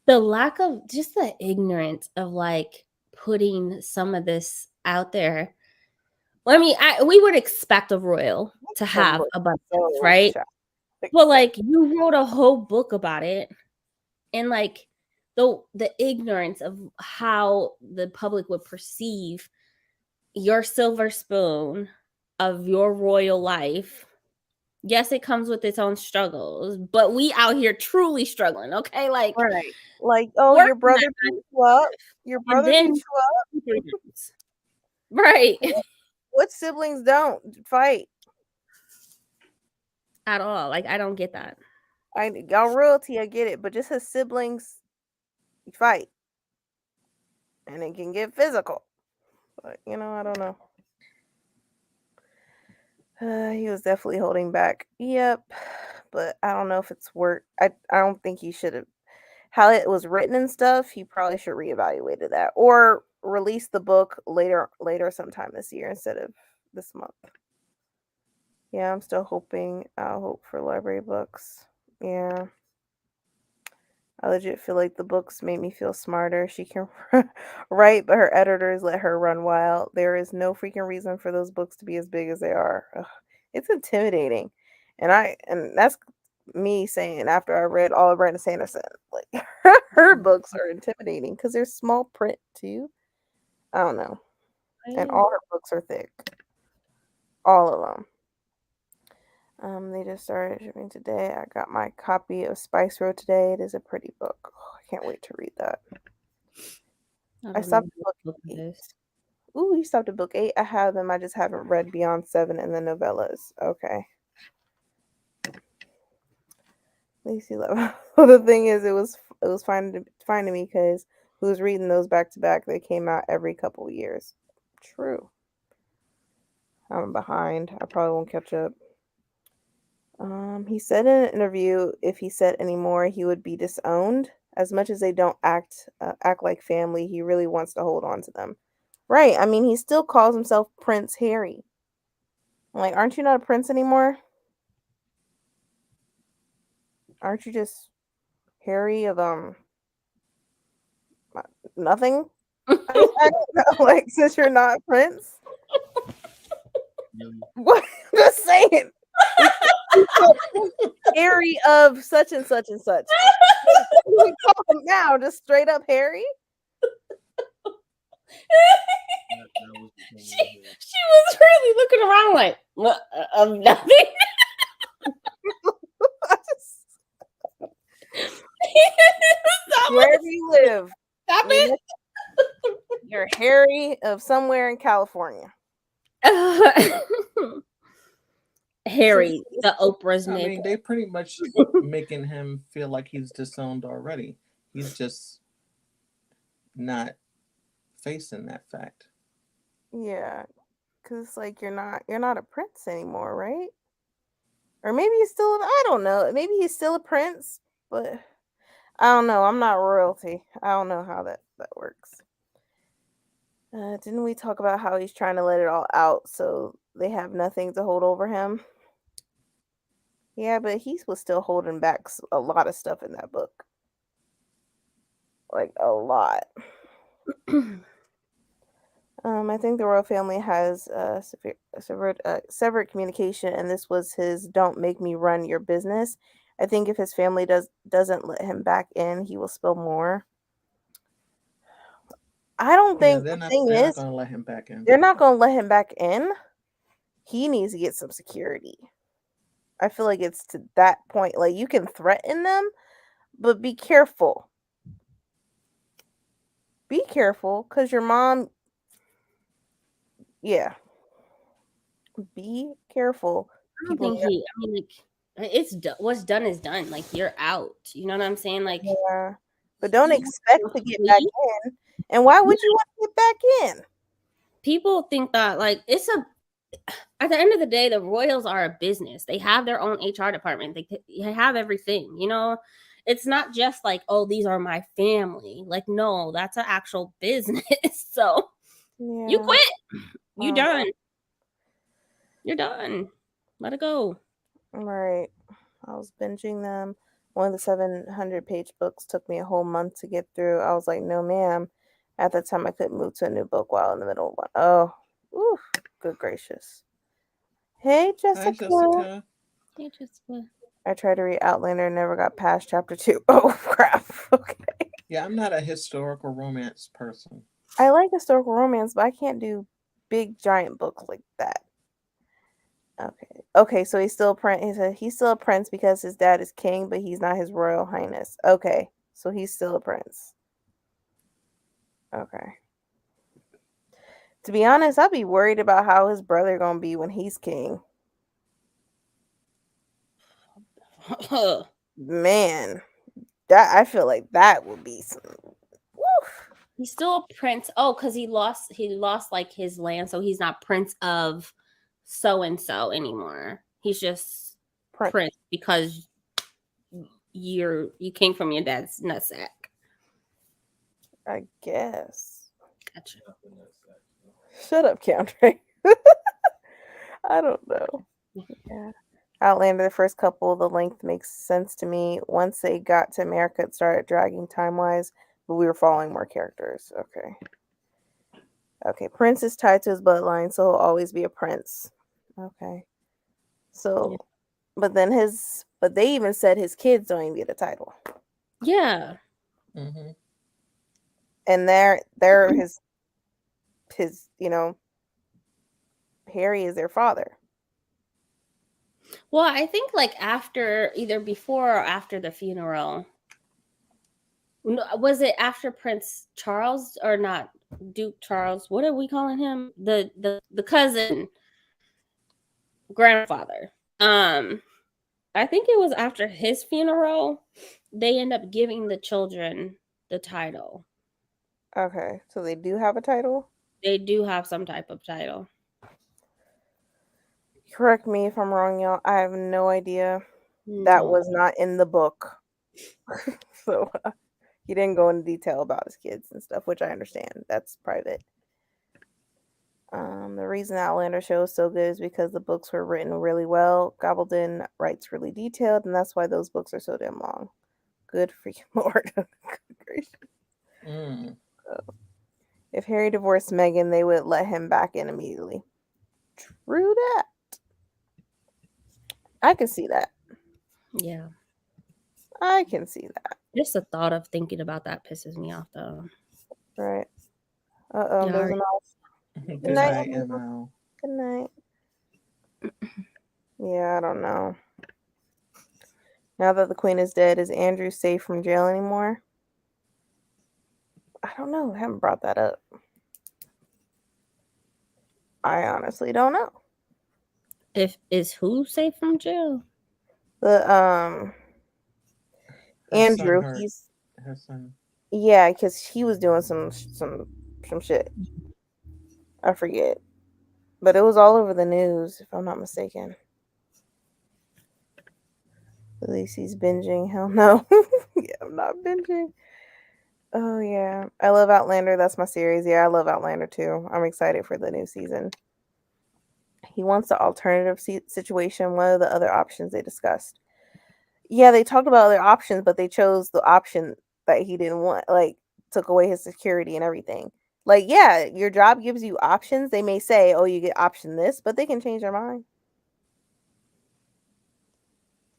The lack of just the ignorance of like putting some of this out there. Well, I mean, we would expect a royal to have a bunch, right? Well, like you wrote a whole book about it, and like the ignorance of how the public would perceive your silver spoon of your royal life. Yes, it comes with its own struggles, but we out here truly struggling, okay? Like, Right. Like, oh, working your brother that beat you up. Your and brother then beat you up. right. What siblings don't fight? At all. Like, I don't get that. Y'all royalty, I get it, but just his siblings fight. And it can get physical. But I don't know. He was definitely holding back. Yep. But I don't know if it's work. I don't think he should have. How it was written and stuff, he probably should reevaluate that or release the book later sometime this year instead of this month. Yeah, I'm still hoping. I'll hope for library books. Yeah. I legit feel like the books made me feel smarter. She can write, but her editors let her run wild. There is no freaking reason for those books to be as big as they are. Ugh, it's intimidating. And that's me saying after I read all of Brandon Sanderson. Like her books are intimidating because they're small print too. I don't know. And all her books are thick. All of them. They just started shipping today. I got my copy of Spice Road today. It is a pretty book. Oh, I can't wait to read that. I stopped at book 8. Ooh, you stopped at book 8. I have them. I just haven't read Beyond 7 and the novellas. Okay. Lacey Love. Well, the thing is, it was fine to me because who was reading those back to back? They came out every couple of years. True. I'm behind. I probably won't catch up. He said in an interview if he said any more, he would be disowned. As much as they don't act like family, he really wants to hold on to them. Right. I mean, he still calls himself Prince Harry. Like, aren't you not a prince anymore? Aren't you just Harry of nothing? I don't know. Like, since you're not Prince. What? Just saying. Harry of such and such and such. We call him now just straight up Harry. She was really looking around like, what? Nothing. Wherever you live, Stop it. you're Harry of somewhere in California. Harry, the Oprah's I neighbor. mean, they pretty much making him feel like he's disowned already. He's just not facing that fact. Yeah, because it's like you're not a prince anymore, right? Or maybe he's still. I don't know. Maybe he's still a prince, but I don't know. I'm not royalty. I don't know how that works. Didn't we talk about how he's trying to let it all out so they have nothing to hold over him? Yeah, but he was still holding back a lot of stuff in that book. Like, a lot. I think the royal family has severed communication, and this was his "Don't make me run your business." I think if his family doesn't let him back in, he will spill more. I don't think they're the not thing going is to let him back in. they're not going to let him back in. He needs to get some security. I feel like it's to that point. Like, you can threaten them, but be careful. Be careful, because your mom. Yeah. Be careful. I don't think he. I mean, like, it's what's done is done. Like, you're out. You know what I'm saying? Like, yeah. But don't expect to get back in. And why would you want to get back in? People think that, like, at the end of the day, the royals are a business. They have their own HR department. They have everything, you know? It's not just like, oh, these are my family. Like, no, that's an actual business. So you quit. You done. You're done. Let it go. Right. I was binging them. One of the 700-page books took me a whole month to get through. I was like, no, ma'am. At that time, I couldn't move to a new book while in the middle of one. Oh, ooh, good gracious. Hey, Jessica. Hi, Jessica. Hey, Jessica. I tried to read Outlander and never got past chapter 2. Oh, crap. Okay. Yeah, I'm not a historical romance person. I like historical romance, but I can't do big giant books like that. Okay. Okay, so he's still a prince. He said he's still a prince because his dad is king, but he's not his royal highness. Okay. So he's still a prince. Okay. To be honest, I'd be worried about how his brother gonna be when he's king. Man, that I feel like that would be some. Woof. He's still a prince. Oh, because he lost like his land, so he's not prince of so and so anymore. He's just Prince. prince because you came from your dad's nutsack. I guess. Gotcha. Shut up, Keandre. I don't know. Yeah. Outlander, the first couple, the length makes sense to me. Once they got to America, it started dragging time-wise, but we were following more characters. Okay. Okay, Prince is tied to his bloodline, so he'll always be a prince. Okay. So, Yeah. but they even said his kids don't even get a title. Yeah. Hmm. And they're his, Harry is their father. Well, I think like after either before or after the funeral. No, was it after Prince Charles or not? Duke Charles. What are we calling him? The cousin grandfather. I think it was after his funeral. They end up giving the children the title. Okay, so they do have a title? They do have some type of title. Correct me if I'm wrong, y'all. I have no idea. That No. was not in the book. So he didn't go into detail about his kids and stuff, which I understand. That's private. The reason Outlander show is so good is because the books were written really well. Gobbledon writes really detailed, and that's why those books are so damn long. Good freaking lord. Good gracious. Mm. If Harry divorced Meghan, they would let him back in immediately. True that. I can see that. Yeah. I can see that. Just the thought of thinking about that pisses me off though. Right. Uh-oh, Yeah, there's an off. Good night, night, ML. Good night. Yeah, I don't know. Now that the queen is dead, is Andrew safe from jail anymore? I don't know. I haven't brought that up. I honestly don't know. If is who safe from jail? The Her Andrew, son hurt. he's Her son. yeah, because he was doing some shit. I forget, but it was all over the news, if I'm not mistaken. At least he's binging. Hell no. Yeah, I'm not binging. Oh yeah, I love Outlander. That's my series. Yeah, I love Outlander too. I'm excited for the new season. He wants the alternative situation. What are the other options they discussed? Yeah, they talked about other options, but they chose the option that he didn't want. Like, took away his security and everything. Like, yeah, your job gives you options. They may say, "Oh, you get option this," but they can change their mind.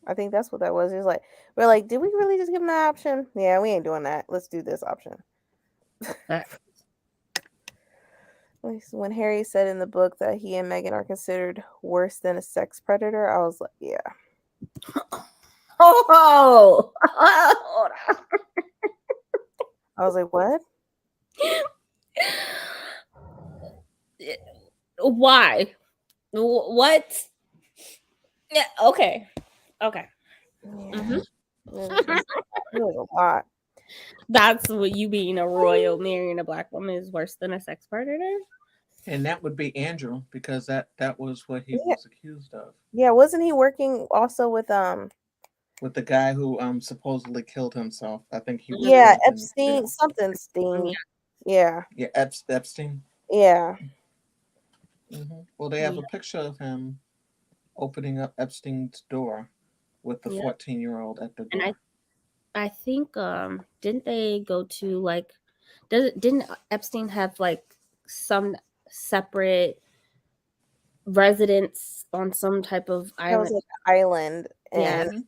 I think that's what that was. It was like, we're like, did we really just give him that option? Yeah, we ain't doing that. Let's do this option. When Harry said in the book that he and Meghan are considered worse than a sex predator, I was like, yeah. Oh, I was like, what? why? What? Yeah. Okay. Okay. Yeah. It was a lot. That's what you being a royal marrying a black woman is worse than a sex predator. And that would be Andrew because that was what he Yeah. was accused of. Yeah, wasn't he working also with With the guy who supposedly killed himself. I think he was yeah, working Epstein, too. something Steen. Yeah. Yeah, Epstein. Yeah. Well, they have Yeah. a picture of him opening up Epstein's door with the Yeah. 14-year-old at the door. And I think didn't they go to like didn't Epstein have like some separate residence on some type of That was island? like an island. Yeah. And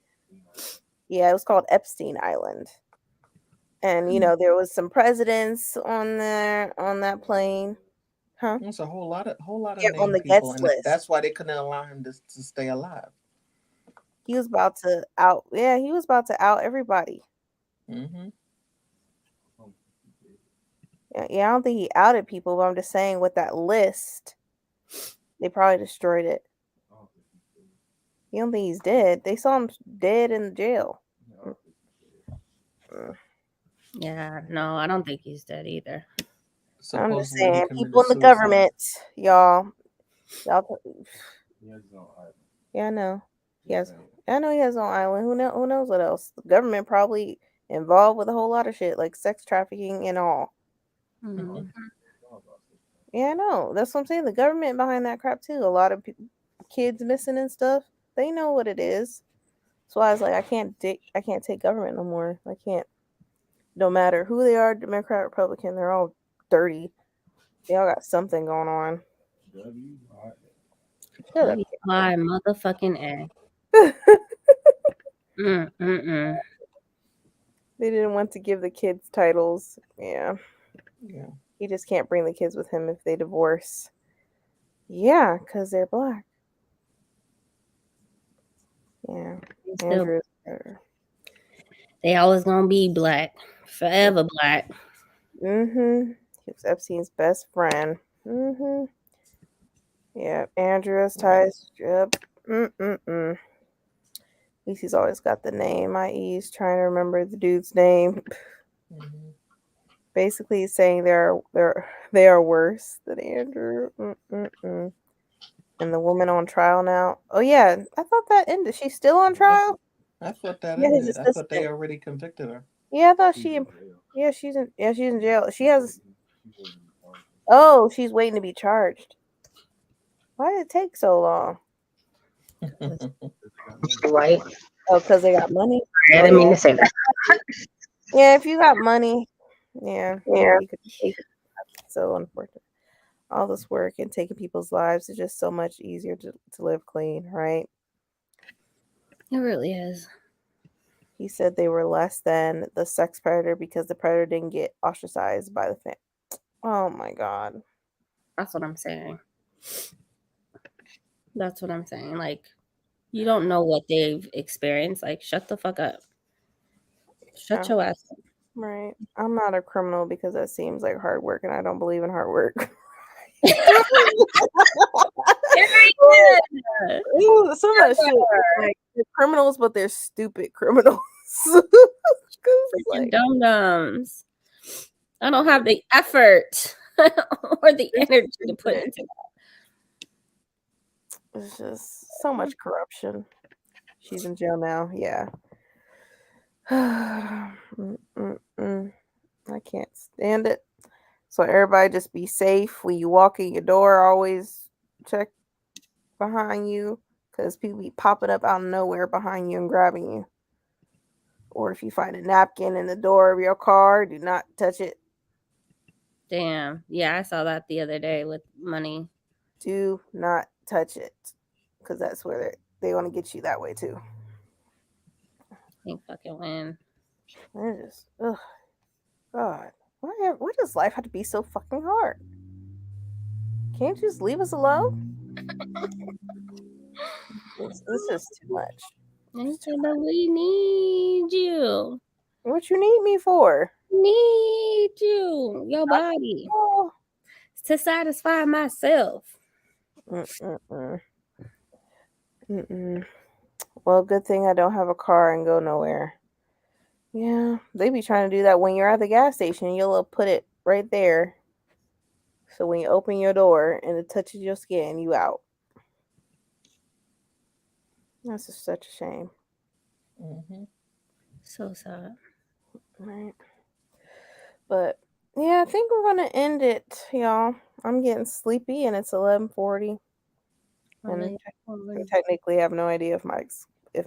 yeah, it was called Epstein Island. And there was some presidents on that plane. Huh? There's a whole lot of Yeah, on named the people, guest and list. that's why they couldn't allow him to stay alive. He was about to out. Yeah, he was about to out everybody. Mm-hmm. Yeah, I don't think he outed people, but I'm just saying with that list, they probably destroyed it. You don't think he's dead? They saw him dead in jail. Yeah, no, I don't think he's dead either. I'm just Supposedly he saying, committed people in the suicide. government, y'all. Yeah, I know. Yes, I know he has on island. Who knows what else? The government probably involved with a whole lot of shit, like sex trafficking and all. Mhm. Yeah, I know. That's what I'm saying. The government behind that crap too. A lot of kids missing and stuff. They know what it is. So I was like, I can't take government no more. I can't. No matter who they are, Democrat, Republican, they're all dirty. They all got something going on. Shut up. My motherfucking A. They didn't want to give the kids titles. Yeah. Yeah. He just can't bring the kids with him if they divorce. Yeah, because they're black. Yeah. Andrew's better. They always gonna be black. Forever black. Mm-hmm. He was Epstein's best friend. Mm-hmm. Yeah. Andrew's ties. Yep. Mm-mm-mm. At least he's always got the name. He's trying to remember the dude's name. Mm-hmm. Basically, he's saying they are worse than Andrew. Mm-mm-mm. And the woman on trial now. Oh yeah, I thought that ended. She's still on trial. I thought that Yeah, his ended. I thought they assistant. already convicted her. Yeah, I thought she. Yeah, she's in jail. She has. Oh, she's waiting to be charged. Why did it take so long? Right. Oh, because they got money. I didn't mean to say that. Yeah, if you got money, yeah, Yeah. you could. So unfortunate. All this work and taking people's lives is just so much easier to live clean, right? It really is. He said they were less than the sex predator because the predator didn't get ostracized by the fan. Oh my god. That's what I'm saying. That's what I'm saying. Like, you don't know what they've experienced. Like, shut the fuck up. Shut your ass up. Right. I'm not a criminal because that seems like hard work and I don't believe in hard work. Ooh, some of that shit like they're criminals, but they're stupid criminals. Freaking dum-dums. I don't have the effort or the energy to put into that. It's just so much corruption. She's in jail now. Yeah. I can't stand it. So everybody just be safe when you walk in your door. Always check behind you because people be popping up out of nowhere behind you and grabbing you. Or if you find a napkin in the door of your car, do not touch it. Damn. Yeah, I saw that the other day with money. Do not touch it because that's where they want to get you that way too. Can't fucking win. They're just, ugh, God, why does life have to be so fucking hard? Can't you just leave us alone? This is too much. And said, but we need you. What you need me for? Need you. Your body. Oh. To satisfy myself. Well, good thing I don't have a car and go nowhere. Yeah, they be trying to do that when you're at the gas station. You'll put it right there. So when you open your door and it touches your skin, you out. That's just such a shame. Mm-hmm. So sad. Right. But yeah, I think we're gonna end it, y'all. I'm getting sleepy and it's 11:40. And I technically have no idea if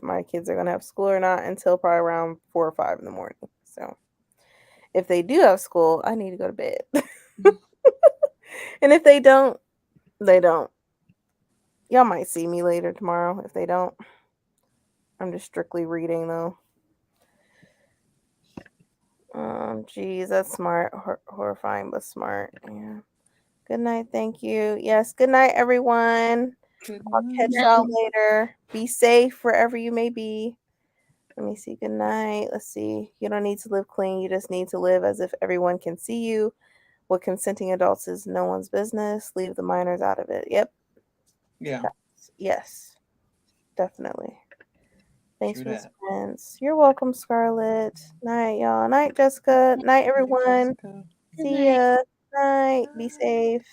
my kids are gonna have school or not until probably around 4 or 5 in the morning. So if they do have school, I need to go to bed. And if they don't, they don't. Y'all might see me later tomorrow if they don't. I'm just strictly reading though. Geez, that's smart. Horrifying, but smart. Yeah. Good night. Thank you. Yes. Good night, everyone. Good I'll catch night. y'all later. Be safe wherever you may be. Let me see. Good night. Let's see. You don't need to live clean. You just need to live as if everyone can see you. What consenting adults is no one's business. Leave the minors out of it. Yep. Yeah, Yes. Definitely. Thanks true for the that. spins. You're welcome, Scarlett. Night, y'all. Night, Jessica. Night, everyone. Jessica. Good See night. ya. Night. Be safe.